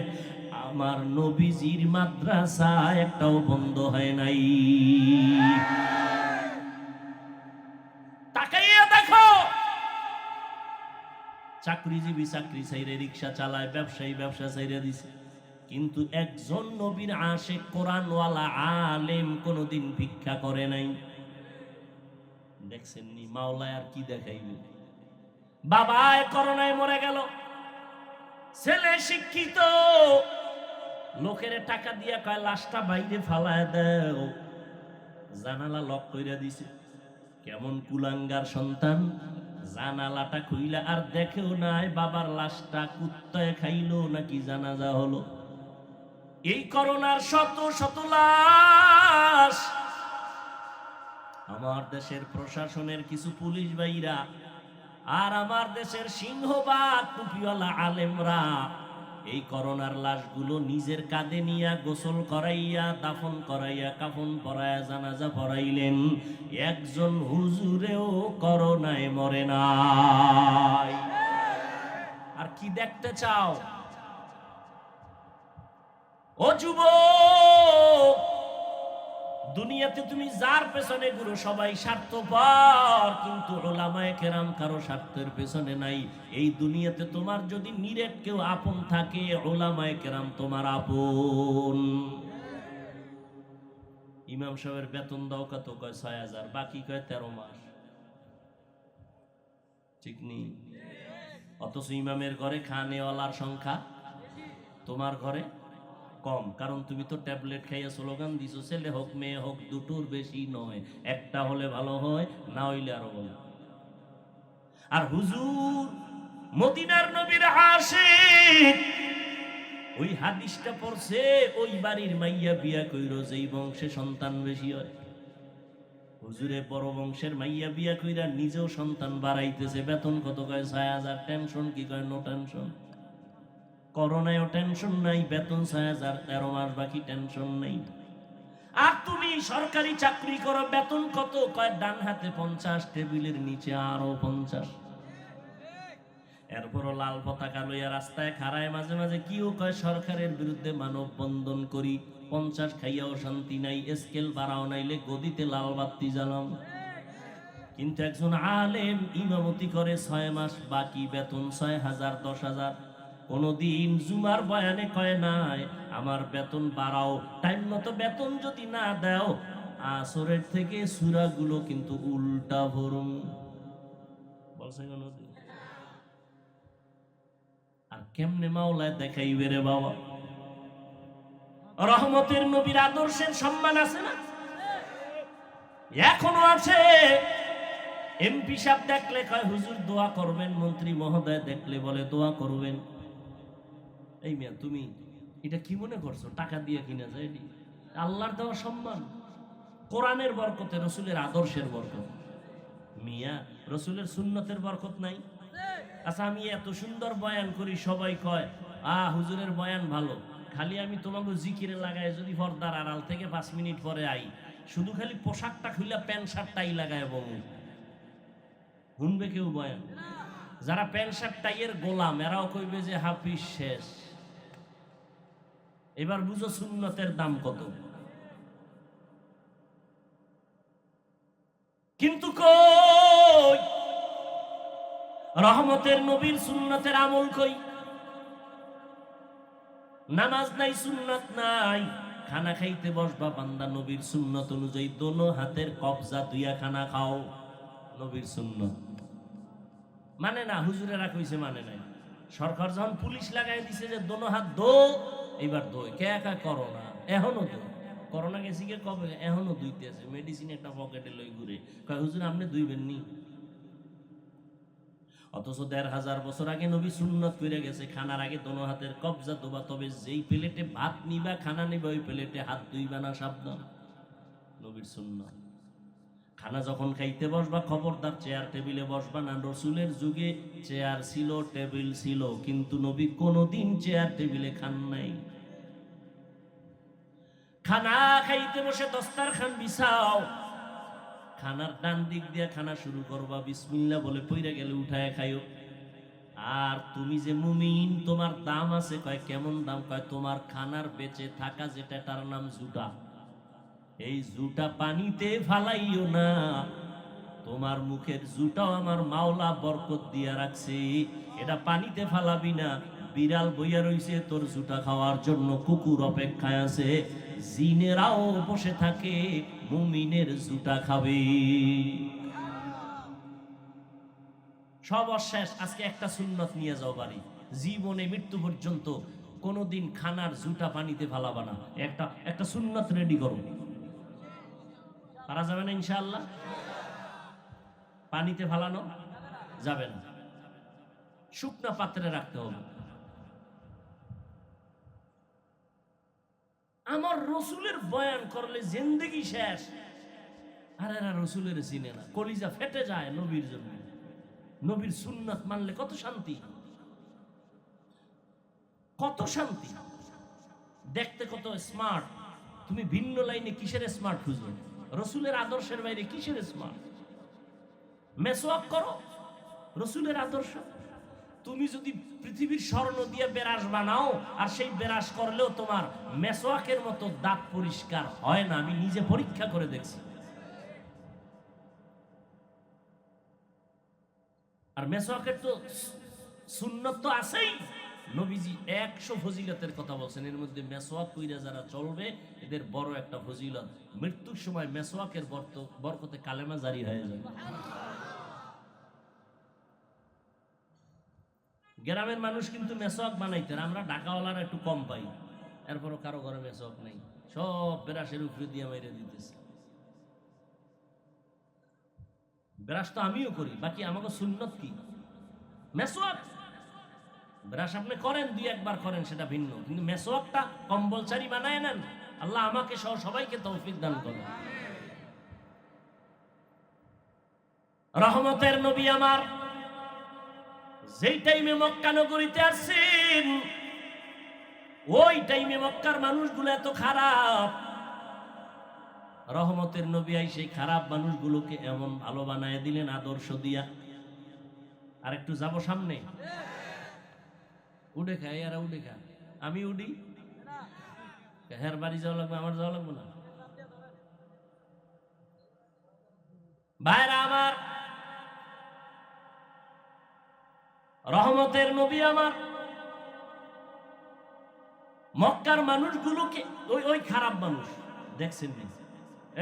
আমার নবীজির মাদ্রাসা একটাও বন্ধ হয় নাই। তাকাইয়া দেখো, চাকরিজীবী চাকরি ছাইরে রিক্সা চালায়, ব্যবসায়ী ব্যবসা ছাইরে দিছে, কিন্তু একজন নবীর আশিক কোরআনওয়ালা আলেম কোনদিন ভিক্ষা করে নাই। দেখছেন নি মাওলায় আর কি দেখাইবে। বাবায় করোনায় মরে গেল, ছেলে শিক্ষিত, লোকের টাকা দিয়া কয় লাশটা বাইরে ফালায় দাও, জানালা লক কইরা দিছে। কেমন কুলাঙ্গার সন্তান, জানালাটা খুইলা আর দেখেও নাই বাবার লাশটা কুত্তায় খাইলো নাকি জানাজা হলো। এই করোনার শত শত লাশ আমার দেশের প্রশাসনের কিছু পুলিশ ভাইরা আর আমার দেশের সিংহবাগ টুপিওয়ালা আলেমরা এই করোনার লাশগুলো নিজের কাঁধে নিয়ে গোসল করাইয়া, দাফন করাইয়া, কাফন পরাইয়া, জানাজা পড়াইলেন। একজন হুজুরেও করোনায় মরে নাই। আর কি দেখতে চাও? ও যুবক, দুনিয়াতে তুমি যার পেছনে ঘুরো সবাই স্বার্থপর, কিন্তু উলামায়ে কেরাম কারো স্বার্থের পেছনে নাই। এই দুনিয়াতে তোমার যদি নিরেট কেউ আপন থাকে, উলামায়ে কেরাম তোমার আপন। ইমাম সাহেবের বেতন দাও কত? কয় ৬,০০০, বাকি কয় ১৩ মাস। ঠিক নেই? অথচ ইমামের ঘরে খানেওয়ালার সংখ্যা তোমার ঘরে কম, কারণ তুমি তো ট্যাবলেট খাইয়া স্লোগান দিছো, ছেলে হোক মেয়ে হোক দুটোর বেশি নয়, একটা হলে ভালো হয়, না হইলে আরো ভালো। আর হুজুর মদিনার নবীর আশিক, ওই হাদিসটা পড়ছে, ওই বাড়ির মাইয়া বিয়া কইরো যেই বংশে সন্তান বেশি হয়। হুজুরে বড় বংশের মাইয়া বিয়া কইরা নিজেও সন্তান বাড়াইতেছে, বেতন কত? কয় ৬,০০০। টেনশন কি? কয় নো টেনশন। করোনায়ও টেনশন নাই, বেতন ৬,০০০, ১৩ মাস বাকি, টেনশন নেই। আর তুমি সরকারি চাকরি করো, বেতন কত? কয় ডান হাতে ৫০, টেবিলের নিচে আরো ৫০। এরপরও লাল পতাকা লইয়া রাস্তায় খাড়ায়, মাঝে মাঝে কিও কয় সরকারের বিরুদ্ধে মানববন্ধন করি। ৫০ খাইয়াও শান্তি নাই, স্কেল বাড়াও, নাইলে গদিতে লাল বাতি জ্বালাও। কিন্তু একজন আলেম ইমামতি করে ৬ মাস বাকি, বেতন ৬,০০০, ১০,০০০। কোনদিন জুমার বয়ানে কয় নাই আমার বেতন বাড়াও। টাইম মতো বেতন যদি না দাও, আসরের থেকে সূরাগুলো কিন্তু উল্টা ভরুন বলছে। কোনদিন আর কেমনে মাওলায় দেখাইবে রে বাবা? রহমতের নবীর আদর্শের সম্মান আছে না? এখনো আছে। এমপি সাহেব দেখলে কয় হুজুর দোয়া করবেন, মন্ত্রী মহোদয় দেখলে বলে দোয়া করবেন। এই মিয়া তুমি এটা কি মনে করছো টাকা দিয়ে কিনা যায়? আল্লাহর দেওয়া সম্মান, কোরআনের বরকতে, রসুলের আদর্শের বরকত। মিয়া রসুলের সুন্নতের বরকত নাই? আচ্ছা আমি এত সুন্দর বয়ান করি, সবাই কয় হুজুরের বয়ান ভালো, খালি আমি তোমাকে জিকিরে লাগাই যদি পর্দার আড়াল থেকে 5 মিনিট পরে আই, শুধু খালি পোশাকটা খুলে প্যান্ট শার্টটাই লাগায় বমু, শুনবে কেউ বয়ান? যারা প্যান্ট শার্ট টাইয়ের গোলাম, এরাও কইবে যে হাফিজ শেষ। এবার বুঝো সুন্নতের দাম কত। কিন্তু কই রহমতের নবীর সুন্নতের আমল কই? নামাজ নাই, সুন্নত নাই। খানা খাইতে বসবা, বান্দা নবীর সুন্নত অনুযায়ী দোনো হাতের কবজা দুইয়া খানা খাও, নবীর সুন্নত। মানে না, হুজুরেরা কইছে মানে নাই। সরকার যখন পুলিশ লাগাই দিছে যে দোনো হাত দো, এইবার দই কে একা করো না, এখনো দো। করোনা গেছি কে কবে, এখনো দুইতে আছে, মেডিসিন একটা পকেটে লই ঘুরে, কয় হুজুর আপনি দুইবেন নি। অথচ ১৫০০ বছর আগে নবী সুন্নত করে গেছে খানার আগে দোনো হাতের কবজা দোবা। তবে যেই প্লেটে ভাত নিবা, খানা নিবা, ওই প্লেটে হাত ধুইবা না, সাবধান, নবীর সুন্নত। খানা যখন খাইতে বসবা, খবরদার চেয়ার টেবিলে বসবা না। রসুলের যুগে চেয়ার ছিল, টেবিল ছিল, কিন্তু নবী কোনোদিন চেয়ার টেবিলে খান নাই। খানা খাইতে বসে দস্তারখান বিছাও, খানার ডান দিক দিয়ে খানা শুরু করবা, বিসমিল্লাহ বলে পইরা গেলে উঠায় খাইও। আর তুমি যে মুমিন, তোমার দাম আছে। কয় কেমন দাম? কয় তোমার খানার বেঁচে থাকা যেটা, তার নাম জুটা। এই জুটা পানিতে ফালাইও না। তোমার মুখের জুটাও আমার মাওলা বরকত দিয়া রাখছে, এটা পানিতে ফালাবি না। বিড়াল বইয়া রইছে তোর জুটা খাওয়ার জন্য, কুকুর অপেক্ষায় আছে, জিনেরাও বসে থাকে, মুমিনের জুটা খাবে। সব শেষ। আজকে একটা সুন্নত নিয়ে যাও বাড়ি, জীবনে মৃত্যু পর্যন্ত কোনোদিন খানার জুটা পানিতে ফালাবা না। একটা সুন্নত রেডি করো, পারা যাবে না ইনশাআল্লাহ? পানিতে ফালানো যাবে না, শুকনা পাত্রে রাখতে হবে। আমার রসুলের বয়ান করলে জিন্দেগি শেষ। আর এরা রসুলের চিনে না, কলিজা ফেটে যায় নবীর জন্য। নবীর সুন্নাত মানলে কত শান্তি, কত শান্তি। দেখতে কত স্মার্ট। তুমি ভিন্ন লাইনে কিসের স্মার্ট খুঁজো? রসুলের আদর্শের বাইরে কিসের স্মার্ট? মেসওয়াক করো, রসুলের আদর্শ। তুমি যদি পৃথিবীর স্বর্ণ দিয়ে বেরাস বানাও, আর সেই বেরাস করলেও তোমার মেসওয়াকের মতো দাঁত পরিষ্কার হয় না। আমি নিজে পরীক্ষা করে দেখছি। আর মেসওয়াকের তো সুন্নত তো আছেই। নবীজি 100 ফজিলতের কথা বলছেন, এর মধ্যে মেসওয়াক কইরা যারা চলবে এদের বড় একটা ফজিলত। মৃত্যুর সময় মেসওয়াকের বরকতে কালেমা জারি হয়ে যাবে। গ্রামের মানুষ কিন্তু মেসওয়াক বানাইতেন, আমরা ঢাকাওয়ালারা একটু কম পাই। এরপরও কারো ঘরে মেসওয়াক নাই, সব বেরাসের উপরে দিয়ে মেরে দিতেছে। ব্রাশ তো আমিও করি, বাকি আমাকে সুন্নত কি? মেসওয়াক। ব্রাশ আপনি করেন, 2-1 করেন, সেটা ভিন্ন, কিন্তু মেসওয়াকটা কম্পালসারি বানায় নেন। আল্লাহ আমাকে সহ সবাইকে তৌফিক দান করেন। রহমতের নবী আমার যেই টাইমে মক্কা নগরীতে আসছেন, ওই টাইমে মক্কার মানুষগুলো এত খারাপ, রহমতের নবী আই সেই খারাপ মানুষগুলোকে এমন ভালো বানায় দিলেন আদর্শ দিয়া। আর একটু যাবো সামনে, উঠে খাই আর উঠে খা, আমি উঠি, হের বাড়ি যাওয়া লাগবে, আমার যাওয়া লাগবে না। ভাইরা আমার, রহমতের নবী আমার মক্কার মানুষগুলোকে, ওই খারাপ মানুষ দেখছেন নি?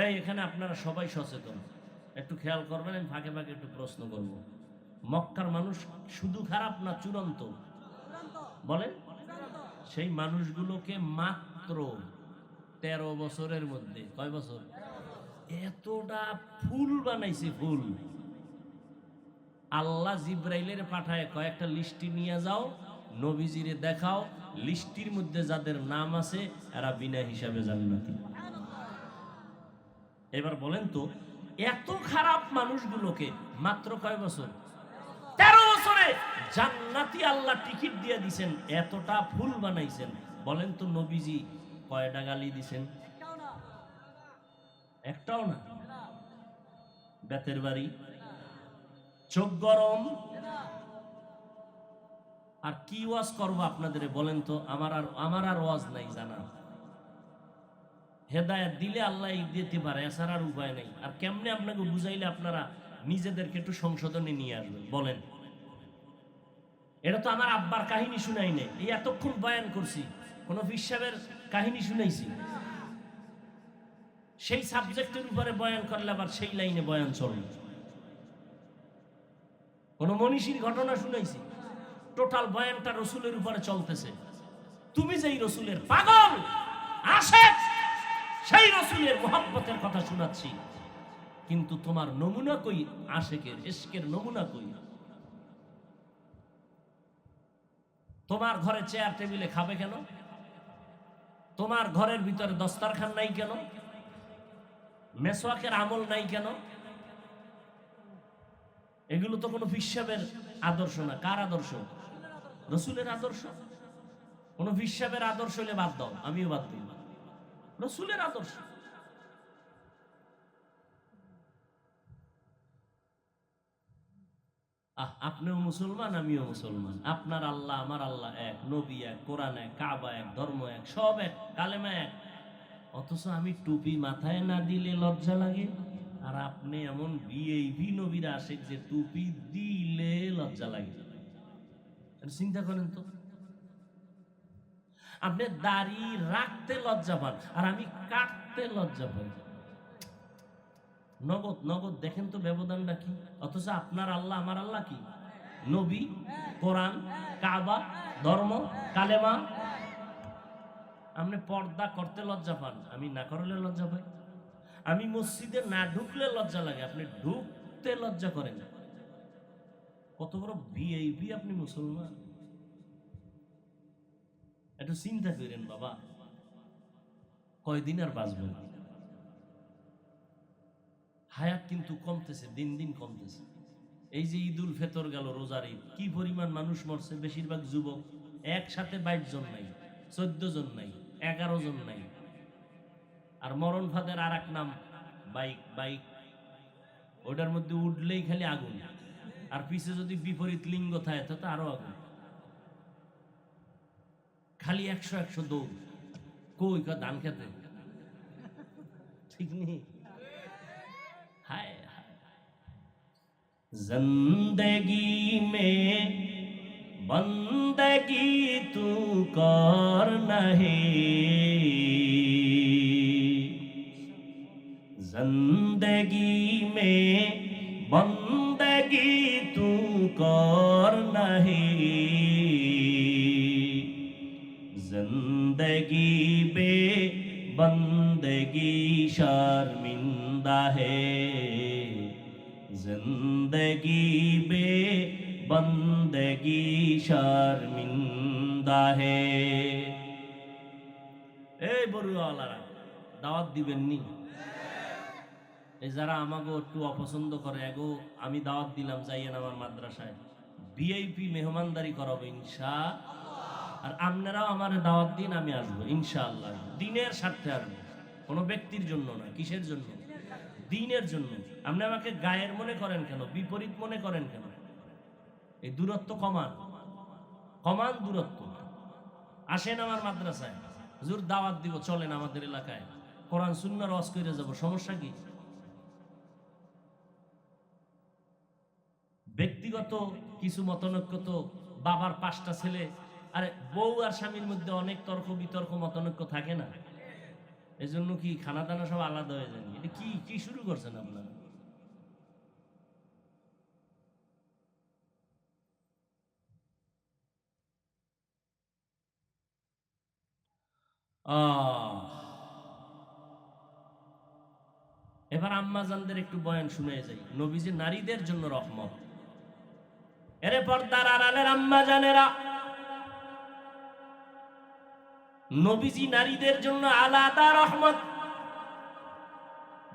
এই এখানে আপনারা সবাই সচেতন, একটু খেয়াল করবেন, আমি ফাঁকে ফাঁকে একটু প্রশ্ন করব। মক্কার মানুষ শুধু খারাপ না চূড়ান্ত? বলেন। সেই মানুষগুলোকে মাত্র 13 বছরের মধ্যে, কয় বছর, এতটা ফুল বানাইছে, ফুল। আল্লাহ জিব্রাইলের পাঠায় কয়েকটা লিস্টি নিয়ে যাও, নবীজিরে দেখাও, লিস্টির মধ্যে যাদের নাম আছে এরা বিনা হিসাবে জান্নাতি। এবার বলেন তো, এত খারাপ মানুষগুলোকে মাত্র কয় বছর, 13 বছরে জান্নাতি আল্লাহ টিকিট দিয়ে দিছেন, এতটা ফুল বানাইছেন। বলেন তো নবীজি কয়টা গালি দিছেন? একটাও না। বেতের বাড়ি, চোখ গরম। আর কি ওয়াজ করবো আপনাদের বলেন তো, আমার আর ওয়াজ নাই জানা। হেদায়েত দিলে আল্লাহ দিতে পারে, এছাড়া আর উপায় নেই। আর কেমনে আপনাকে বুঝাইলে আপনারা নিজেদেরকে একটু সংশোধনে নিয়ে আসবেন বলেন? এটা তো আমার আব্বার কাহিনী শুনাই নেই, এই এতক্ষণ বয়ান করছি, কোন ফিসাবের কাহিনী শুনাইছি? সেই সাবজেক্টের উপরে বয়ান করলে আবার সেই লাইনে বয়ান চলবে। কোন মনীষীর ঘটনা শুনাইছি? টোটাল বয়ানটা রসুলের উপরে চলতেছে। তুমি যেই রসুলের পাগল আশেক, সেই রসুলের মুহাব্বতের কথা শোনাচ্ছি, কিন্তু তোমার নমুনা কই? আশেকের ইশকের নমুনা কই? তোমার ঘরে চেয়ার টেবিলে খাবে কেন? তোমার ঘরের ভিতরে দস্তারখান নাই কেন? মেসওয়াকের আমল নাই কেন? এগুলো তো কোনো ফিসাবের আদর্শ না। কার আদর্শ? রসুলের আদর্শ। কোন ফিসাবের আদর্শ হলে বাদ দাও, আমিও বাদ দিই, রসুলের আদর্শ। আপনিও মুসলমান, আমিও মুসলমান, আপনার আল্লাহ আমার আল্লাহ এক, নবী এক, কোরআন এক, কাবা এক, ধর্ম এক, সব এক, কালেমা এক। অথচ আমি টুপি মাথায় না দিলে লজ্জা লাগে, আর আপনি এমন ভিআইপি নবীর আশেক যে টুপি দিলে লজ্জা লাগে। চিন্তা করেন তো, আপনি দাড়ি রাখতে লজ্জা পান আর আমি কাটতে লজ্জা পাই। নগদ নগদ দেখেন তো ব্যবধানটা কি? অথচ আপনার আল্লাহ আমার আল্লাহ কি? নবী, কোরআন, কাবা, ধর্ম, কালেমা। আপনি পর্দা করতে লজ্জা পান, আমি না করলে লজ্জা পাই। আমি মসজিদে না ঢুকলে লজ্জা লাগে, আপনি ঢুকতে লজ্জা করেন। কত বড় ভিআইপি আপনি মুসলমান! একটু চিন্তা করেন বাবা, কয়দিন আর বাঁচবেন? হায়াত কিন্তু কমতেছে, দিন দিন কমতেছে। এই যে ঈদ উল ফিতর গেল, রোজার ঈদ, কি পরিমাণ মানুষ মরছে, বেশিরভাগ যুবক। একসাথে 22 জন নাই, 14 জন নাই, 11 জন নাই। আর মরণ ফাঁদের আর এক নাম বাইক। বাইক ওটার মধ্যে উঠলেই খালি আগুন, আর পিছে যদি বিপরীত লিঙ্গ থাকে তো আরো আগুন। খালি 100 দৌড়। কই ধান খেতে, ঠিক নেই। হায় जिंदगी में बंदगी तू कर नहीं, जिंदगी में बंदगी तू कर नहीं, जिंदगी बे बंदगी शर्मिंदा है, जिंदगी बे बंदगी शर्मिंदा है। এই বড়ুয়ালারা দাওয়াত দিবেন নি? এই যারা আমাকে একটু অপছন্দ করে, এগো আমি দাওয়াত দিলাম, যাইয়েন আমার মাদ্রাসায়, ভিআইপি মেহমানদারি করাবো ইনশাআল্লাহ। আর আপনারাও আমার দাওয়াত দিন, আমি আসবো ইনশাআল্লাহ। দিনের স্বার্থে আসবো, কোনো ব্যক্তির জন্য না। কিসের জন্য? দিনের জন্য। আপনি আমাকে গায়ের মনে করেন কেন, বিপরীত মনে করেন কেন? এই দূরত্ব কমান, কমান দূরত্ব। আসেন আমার মাদ্রাসায়, হুজুর দাওয়াত দিব, চলেন আমাদের এলাকায়, কোরআন সুন্নাহর ওয়াজ করে যাব, সমস্যা কি? ব্যক্তিগত কিছু মতনৈক্য তো, বাবার 5টা ছেলে, আরে বউ আর স্বামীর মধ্যে অনেক তর্ক বিতর্ক মতনৈক্য থাকে না? এজন্য কি খানা দানা সব আলাদা হয়ে যায়? এটা কি কি শুরু করছেন আপনারা? এবার আম্মাজানদের একটু বয়ান শুনে যাই। নবীজি নারীদের জন্য রহমত। এরে পর্দার আড়ালের আম্মাজানেরা, নবীজি নারীদের জন্য আলাদা রহমত।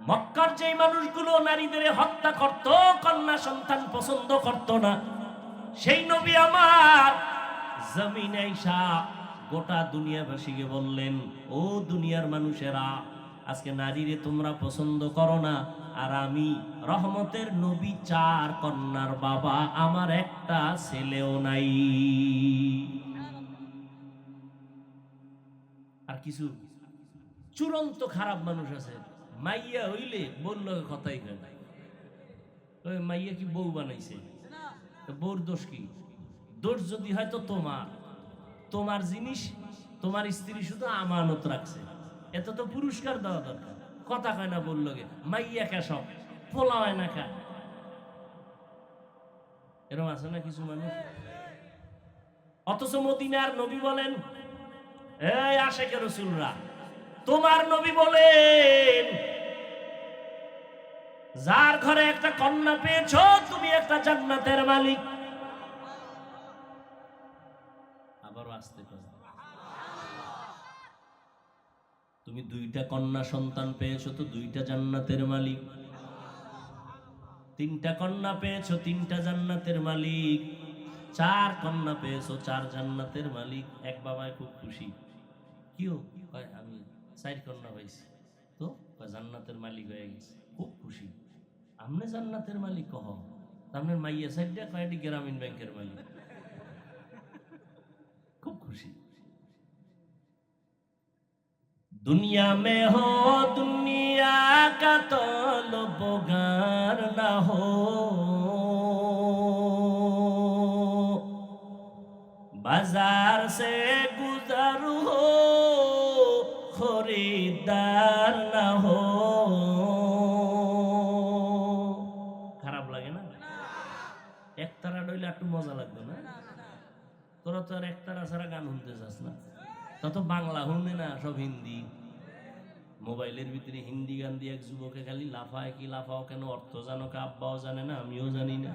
মক্কার যে মানুষগুলো নারীদের হত্যা করত, কন্যা সন্তান পছন্দ করত না, সেই নবী আমার জমিনে আইসা গোটা দুনিয়াবাসীকে বললেন, ও দুনিয়ার মানুষেরা, আজকে নারীরে তোমরা পছন্দ করো না, আর আমি রহমতের নবী, 4 কন্যার বাবা, আমার একটা ছেলেও নাই। আর কিছু চূড়ান্ত খারাপ মানুষ আছে, মাইয়া হইলে বললো কথাই কয় না। ওই মাইয়া কি বউ বানাইছে? বউর দোষ কি? দোষ যদি হয় তো তোমার জিনিস তোমার স্ত্রী শুধু আমানত রাখছে, এত তো পুরস্কার দেওয়া দরকার। কথা কয় না বললো গে, মাইয়া কে সব পোলা হয় না কা, এরকম আছে না কিছু মানুষ। অথচ মদিনার নবী বলেন, এই আশেকের রাসূলরা, তোমার নবী বলেন, যার ঘরে একটা কন্যা পেয়েছো, তুমি একটা জান্নাতের মালিক। আবারও আসতে পারো, তুমি 2টা কন্যা সন্তান পেয়েছো তো 2টা জান্নাতের মালিক। 3টা কন্যা পেয়েছো, 3টা জান্নাতের মালিক। 4 কন্যা পেয়েছো, 4 জান্নাতের মালিক। এক বাবায় খুব খুশি। কিও কয়, আমি 4 কন্যা পাইছি তো, জান্নাতের মালিক হয়ে গেছে, খুব খুশি। আমনে জান্নাতের মালিক কহ, আপনার মাইয়া 4টা, কয়টি গ্রামীণ ব্যাংকের মালিক, খুব খুশি। दुनिया में हो दुनिया का तलबगार ना हो, बाजार से गुजर हो खरीदार ना हो। খারাপ লাগে না? একতারা ডইলে একটু মজা লাগবে না? তোরা তো আর একতারা ছাড়া গান শুনতে চাস না, তত বাংলা শুনে না, সব হিন্দি। মোবাইলের ভিতরে হিন্দি গান দিয়ে এক যুবকে খালি লাফায়, কি লাফাও কেন, অর্থ জানো কা, আব্বাও জানে না, আমিও জানি না,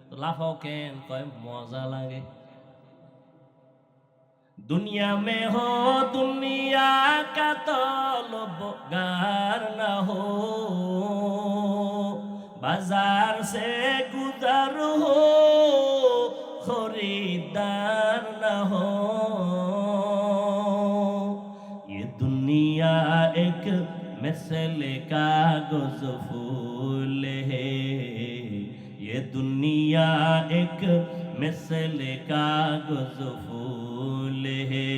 তো লাফাও কেন, কয় মজা লাগে। दुनिया में हो दुनिया का तलबगार ना हो, बाजार से गुजर हो खरीदार ना हो। ये दुनिया एक मिसल कागज फूल है, ये दुनिया एक मिसल कागज फूल है।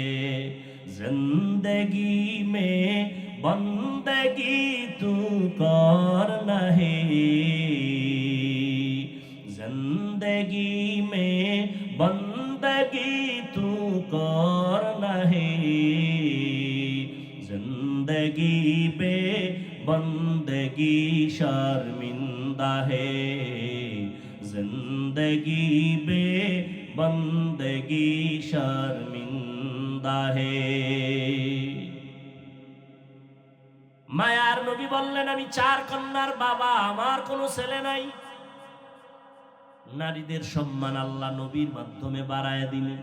जिंदगी में बंदगी तू कर नहीं, जिंदगी में बंदगी तू कर नहीं, जिंदगी बे बंदगी शर्मिंदा है, जिंदगी बे बंदगी शर्मिंदा है। মায়ার নবী বললেন, আমি 4 কন্যার বাবা, আমার কোনো ছেলে নাই। নারীদের সম্মান আল্লাহ নবীর মাধ্যমে বাড়ায় দিলেন।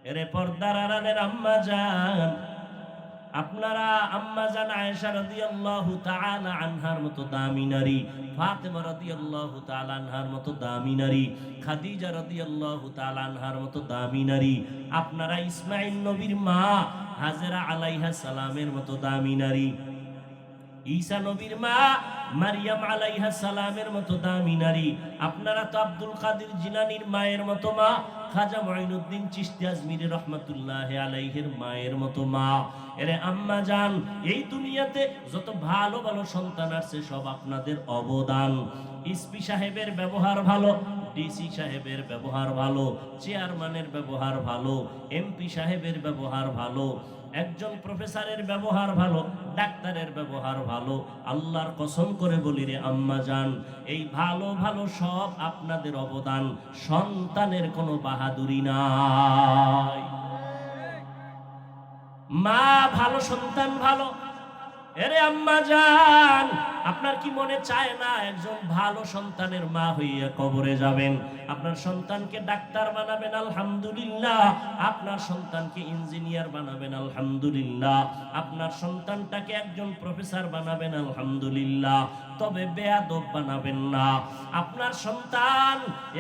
এরে পর্দার আড়ালের আম্মা জান, আপনারা আম্মা জান আয়েশা রাদিয়াল্লাহু তাআলা আনহার মতো দামি নারী, ফাতেমা রাদিয়াল্লাহু তাআলা আনহার মতো দামি নারী, খাদিজা রাদিয়াল্লাহু তাআলা আনহার মতো দামি নারী, আপনারা ইসমাঈল নবীর মা হাজেরা আলাইহা সালামের মতো দামি নারী, ঈসা নবীর মা মারিয়াম আলাইহা সালামের মতো দামি নারী, আপনারা তো আব্দুল কাদের জিলানীর মায়ের মতো মা, খাজা মুঈনুদ্দিন চিশতি আজমিরি রহমাতুল্লাহি আলাইহির মায়ের মতো মা। এরে আম্মা জান, এই দুনিয়াতে যত ভালো ভালো সন্তান আছে সব আপনাদের অবদান। এসপি সাহেবের ব্যবহার ভালো, ডিসি সাহেবের ব্যবহার ভালো, চেয়ারম্যানের ব্যবহার ভালো, এমপি সাহেবের ব্যবহার ভালো, একজন প্রফেসরের ব্যবহার ভালো, ডাক্তারের ব্যবহার ভালো। আল্লাহর কসম করে বলি রে আম্মা জান, এই ভালো ভালো সব আপনাদের অবদান, সন্তানের কোনো বাহাদুরি নাই। মা ভালো, সন্তান ভালো। এরে আম্মা জান, আপনার কি মনে চায় না একজন ভালো সন্তানের মা হইয়া কবরে যাবেন? আপনার সন্তানকে ডাক্তার বানাবেন, আলহামদুলিল্লাহ। আপনার সন্তানকে ইঞ্জিনিয়ার বানাবেন, আলহামদুলিল্লাহ। আপনার সন্তানটাকে একজন প্রফেসর বানাবেন, আলহামদুলিল্লাহ। তবে বেয়াদব বানাবেন না। আপনার সন্তান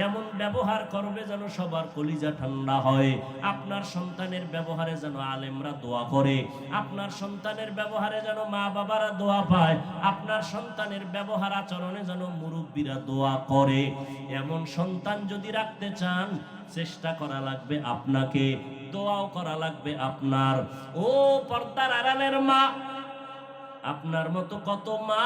এমন ব্যবহার করবে যেন সবার কলিজা ঠান্ডা হয়। আপনার সন্তানের ব্যবহারে যেন আলেমরা দোয়া করে। আপনার সন্তানের ব্যবহারে যেন মা বাবারা দোয়া পায়। আপনার সন্তানের ব্যবহার আচরণে যেন মুরব্বীরা দোয়া করে। এমন সন্তান যদি রাখতে চান, চেষ্টা করা লাগবে আপনাকে, দোয়াও করা লাগবে আপনার। ও পর্দার আড়ালের মা, আপনার মতো কত মা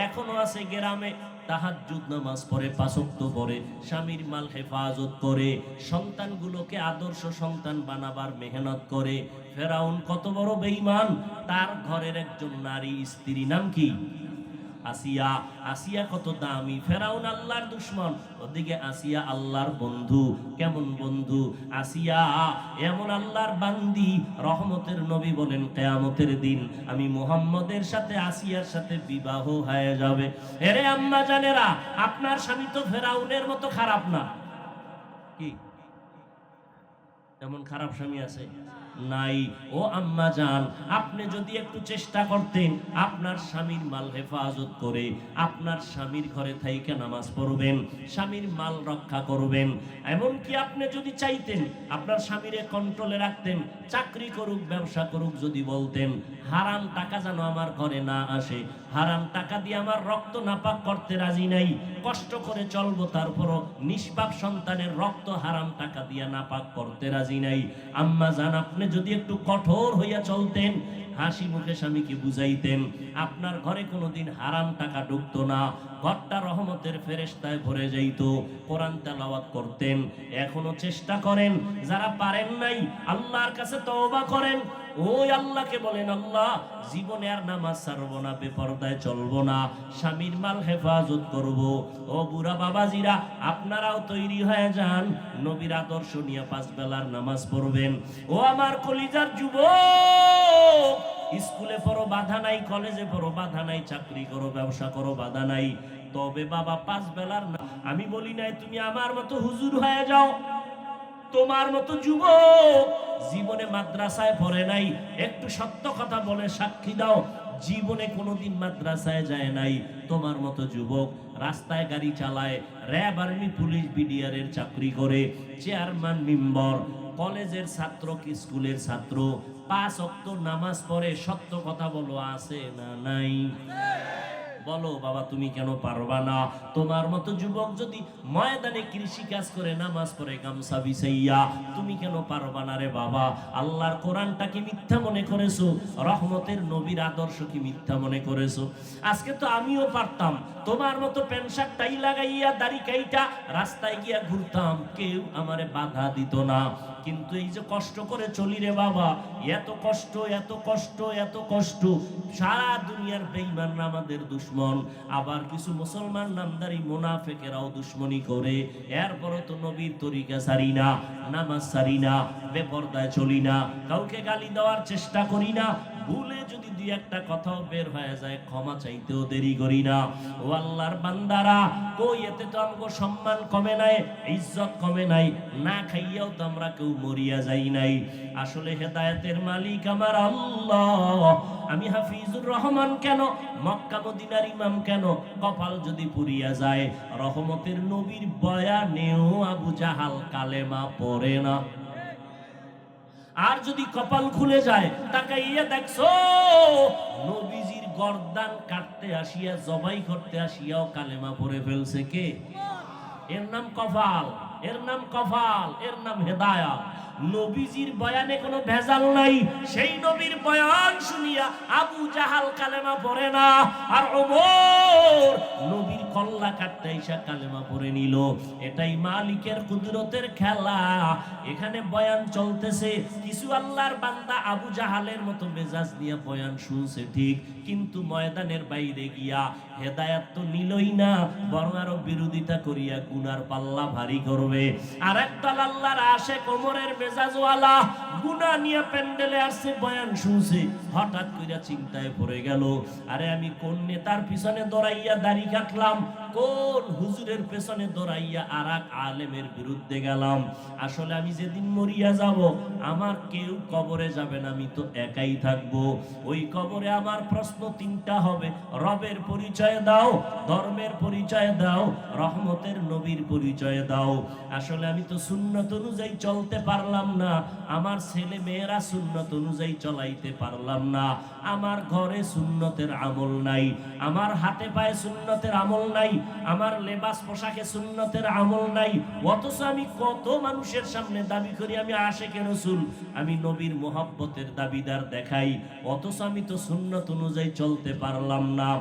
এখনো আছে গ্রামে, তাহাজ্জুদ নামাজ পড়ে, পাঁচ ওয়াক্ত পড়ে, স্বামীর মাল হেফাজত করে, সন্তানগুলোকে আদর্শ সন্তান বানাবার মেহনত করে। ফেরাউন কত বড় বেঈমান, তার ঘরের একজন নারী স্ত্রী নাম কি? আসিয়া। আসিয়া কত দামি। ফেরাউন আল্লাহর দুশমন, ওদিকে আসিয়া আল্লাহর বন্ধু। কেমন বন্ধু? আসিয়া এমন আল্লাহর বান্দি, রহমতের নবী বলেন কিয়ামতের দিন আমি মুহাম্মদের সাথে আসিয়ার সাথে বিবাহ হয়ে যাবে। এরে আম্মা জানেরা, আপনার স্বামী তো ফেরাউনের মতো খারাপ না। কি এমন খারাপ স্বামী আছে? নাই। ও আম্মা জান, আপনি যদি একটু চেষ্টা করতেন আপনার স্বামীর মাল হেফাজত করে, আপনার স্বামীর ঘরে থাইকা নামাজ পড়বেন, স্বামীর মাল রক্ষা করবেন, এমনকি আপনি যদি চাইতেন আপনার স্বামীরে কন্ট্রোলে রাখতেন, চাকরি করুক, ব্যবসা করুক, যদি বলতেন হারাম টাকা যেন আমার ঘরে না আসে, হারাম টাকা দিয়ে আমার রক্ত নাপাক করতে রাজি নাই, কষ্ট করে চলবো, তারপরও নিষ্পাপ সন্তানের রক্ত হারাম টাকা দিয়ে নাপাক করতে রাজি নাই। আম্মা জান, আপনি যদি একটু কঠোর হইয়া চলতেন, হাসি মুখে স্বামীকে বুঝাইতেন, আপনার ঘরে কোনোদিন হারাম টাকা ঢুকতো না, ঘরটা রহমতের ফেরেশতায় ভরে যাইত, কোরআন তেলাওয়াত করতেন। এখনো চেষ্টা করেন, যারা পারেন নাই আল্লাহর কাছে তওবা করেন। ওই আল্লাহকে বলেন, আল্লাহ জীবনে আর নামাজ ছাড়বো না, বেপরদায় চলবো না, স্বামীর মাল হেফাজত করব। ও বুড়া বাবাজিরা, আপনারাও তৈরি হয়ে যান, নবীর আদর্শ নিয়ে 5 বেলার নামাজ পড়বেন। ও আমার কলিজার যুবক, স্কুলে পড়ো বাধা নাই, কলেজে পড়ো বাধা নাই, চাকরি করো, ব্যবসা করো বাধা নাই, তবে বাবা 5 বেলার না। আমি বলি নাই তুমি আমার মতো হুজুর হয়ে যাও, তোমার মতো যুবক জীবনে মাদ্রাসায় পড়ে নাই, একটু সত্য কথা বলে সাক্ষী দাও, জীবনে কোনোদিন মাদ্রাসায় যায় নাই। তোমার মতো যুবক রাস্তায় গাড়ি চালায়, র্যাব, আর্মি, পুলিশ, বিডিআর-এর চাকরি করে, চেয়ারম্যান, মেম্বার, কলেজের ছাত্র কি স্কুলের ছাত্র, 5 ওয়াক্ত নামাজ পড়ে, সত্য কথা বলো, আছে না নাই? বলো বাবা, তুমি কেন পারবা না? তোমার মতো যুবক যদি ময়দানে কৃষি কাজ করে, নামাজ পড়ে, গামছা বিছাইয়া, তুমি কেন পারবা না রে বাবা? আল্লাহর কোরআনটা কি মিথ্যা মনে করেছো? রহমতের নবীর আদর্শ কি মিথ্যা মনে করেছো? আজকে তো আমিও পারতাম তোমার মতো প্যান্ট শার্ট টাই লাগাইয়া, দাড়ি কাইটা রাস্তায় গিয়া ঘুরতাম, কেউ আমারে বাধা দিত না। কিন্তু এই যে কষ্ট করে চলি রে বাবা, এত কষ্ট, এত কষ্ট, এত কষ্ট, সারা দুনিয়ার বেঈমানরা আমাদের দুশমন, আবার কিছু মুসলমান নামদারি মুনাফিকেরাও দুশমনি করে। এরপরও তো নবীর তরিকা ছাড়ি না, নামাজ ছাড়ি না, বেপরদায় চলি না, কাউকে গালি দেওয়ার চেষ্টা করি না। ভুলে যদি যদি একটা কথাও বের হয়ে যায় ক্ষমা চাইতেও দেরি করি না। ও আল্লাহর বান্দারা, কই এতে তো আমগো সম্মান কমে নাই, ইজ্জত কমে নাই, না খাইয়াও তো আমরা কেউ মরিয়া যাই নাই। আসলে হেদায়েতের মালিক আমার আল্লাহ। আমি হাফিজুর রহমান কেন, মক্কা মদিনার ইমাম কেন, কপাল যদি পুরিয়া যায়, রহমতের নবীর বয়ানেও আবু জাহাল কালেমা পড়ে না। আর যদি কপাল খুলে যায়, তাকাইয়া দেখছো নবীজির গর্দান কাটতে আসিয়া, জবাই করতে আসিয়াও কালেমা পড়ে ফেলছে কে? এর নাম কপাল, এর নাম কপাল, এর নাম হেদায়াত। নবীজির বয়ানে কোনো ভেজাল নাই, সেই নবীর বয়ান শুনিয়া আবু জাহাল কালেমা পড়ে না, আর ওমর নবীর কল্লা কাটতে এসে কালেমা পড়ে নিল। এটাই মালিকের কুদরতের খেলা। এখানে বয়ান চলতেছে, কিছু আল্লাহর বান্দা আবু জাহালের মতো মেজাজ নিয়ে বয়ান শুনছে ঠিক, কিন্তু ময়দানের বাইরে গিয়া হেদায়াত তো নিলই না, বরং আরো বিরোধিতা করিয়া গুনার পাল্লা ভারী করবে। আর একদল আল্লাহর আশিক ওমরের মেজাজওয়ালা গুনাহ নিয়ে প্যান্ডেলে আসছে, বয়ান শুনছে, হঠাৎ কইরা চিন্তায় পড়ে গেল, আরে আমি কোন নেতার পিছনে দৌড়াইয়া দাড়ি কাটলাম, কোন হুজুরের পেছনে দৌড়াইয়া আরেক আলেমের বিরুদ্ধে গেলাম। আসলে আমি যেদিন মরিয়া যাব, আমার কেউ কবরে যাবে না, আমি তো একাই থাকবো। ওই কবরে আমার প্রশ্ন তিনটা হবে, রবের পরিচয় দাও, ধর্মের পরিচয় দাও, রহমতের নবীর পরিচয় দাও। আসলে আমি তো সুন্নত অনুযায়ী চলতে পারলাম না, আমার ছেলে মেয়েরা সুন্নত অনুযায়ী চলাইতে পারলাম না, আমার ঘরে সুন্নতের আমল নাই, আমার হাতে পায়ে সুন্নতের আমল নাই, আমার লেবাস পোশাকে সুন্নতের আমল নাই। অথচ আমি কত মানুষের সামনে দাবি করি আমি আশিকে রাসূল, আমি নবীর মোহাব্বতের দাবিদার দেখাই, অথচ আমি তো সুন্নত অনুযায়ী চলতে পারলাম না।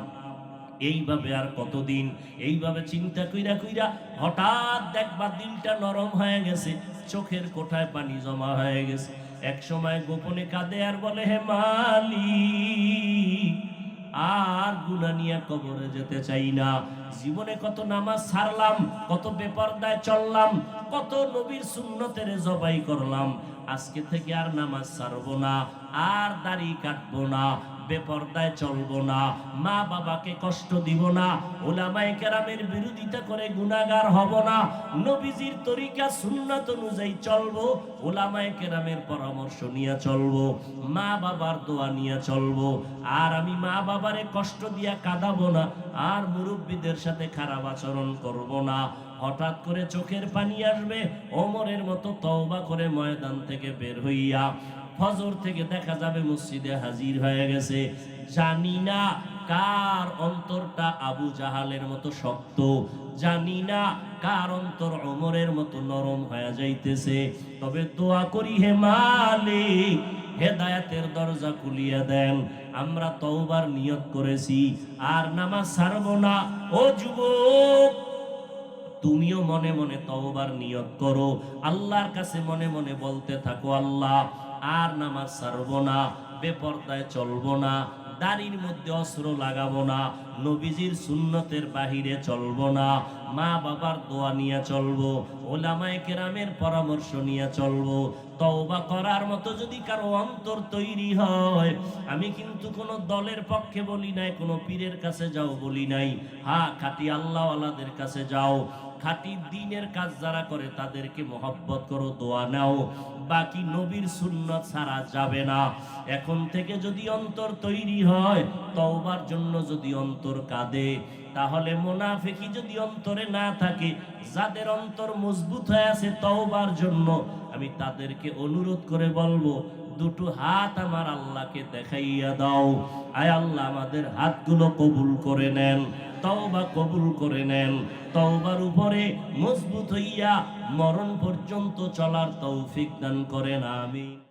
এইভাবে আর কতদিন? এইভাবে চিন্তা কইরা কইরা হঠাৎ দেখবা দিলটা নরম হয়ে গেছে, চোখের কোঠায় পানি জমা হয়ে গেছে। এক সময় গোপনে কাঁদে আর বলে, হে মালিক, আর গুনাহ নিয়ে কবরে যেতে চাই না। জীবনে কত নামাজ ছাড়লাম, কত বেপরদায় চললাম, কত নবীর সুন্নতের জবাই করলাম, আজকে থেকে আর নামাজ ছাড়বো না, আর দাড়ি কাটবো না, বেপরদায় চলবো না, মা বাবাকে কষ্ট দিব না, উলামায়ে কেরামের বিরোধিতা করে গুনাহগার হব না, নবীজির তরিকা সুন্নাত অনুযায়ী চলবো, উলামায়ে কেরামের পরামর্শ নিয়ে চলবো, মা বাবার দোয়া নিয়ে চলবো, আর আমি মা বাবারে কষ্ট দিয়া কাঁদাবো না, আর মুরব্বীদের সাথে খারাপ আচরণ করব না। হঠাৎ করে চোখের পানি আসবে, ওমরের মতো তওবা করে ময়দান থেকে বের হইয়া ফজর থেকে দেখা যাবে মসজিদে হাজির হয়ে গেছে। জানি না কার অন্তরটা আবু জাহালের মতো শক্ত, জানি না কার অন্তর ওমরের মতো নরম হয়ে যাইতেছে, তবে দোয়া করি হে মালিক, হেদায়েতের দরজা খুলিয়া দেন। আমরা তওবার নিয়ত করেছি, আর নামাজ ছাড়বো না। ও যুবক, তুমিও মনে মনে তওবার নিয়ত করো, আল্লাহর কাছে মনে মনে বলতে থাকো, আল্লাহ আর নামাজ ছাড়বো না, বেপরদায় চলবো না, দাড়ির মধ্যে অস্ত্র লাগাবো না, নবীজির সুন্নতের বাহিরে চলবো না, মা বাবার দোয়া নিয়ে চলবো, ওলামায়ে কেরামের পরামর্শ নিয়ে চলবো। তওবা করার মতো যদি কারো অন্তর তৈরি হয়, আমি কিন্তু কোনো দলের পক্ষে বলি নাই, কোনো পীরের কাছে যাও বলি নাই, হ্যাঁ খাঁটি আল্লাহওয়ালাদের কাছে যাও, খাঁটি দ্বীনের কাজ যারা করে তাদেরকে মহব্বত করো, দোয়া নাও, বাকি নবীর সুন্নাত ছাড়া যাবে না। এখন থেকে যদি অন্তর তৈরি হয়, তওবার জন্য যদি অন্তর কাঁদে, তাহলে মুনাফিকি যদি অন্তরে না থাকে, যাদের অন্তর মজবুত হয়ে আছে তওবার জন্য, আমি তাদেরকে অনুরোধ করে বলবো, দুটো হাত আমার আল্লাহকে দেখাইয়া দাও। আয় আল্লাহ, আমাদের হাতগুলো কবুল করে নেন, তওবা কবুল করে নেন, তওবার উপরে মজবুত হইয়া মরণ পর্যন্ত চলার তৌফিক দান করেন, আমিন।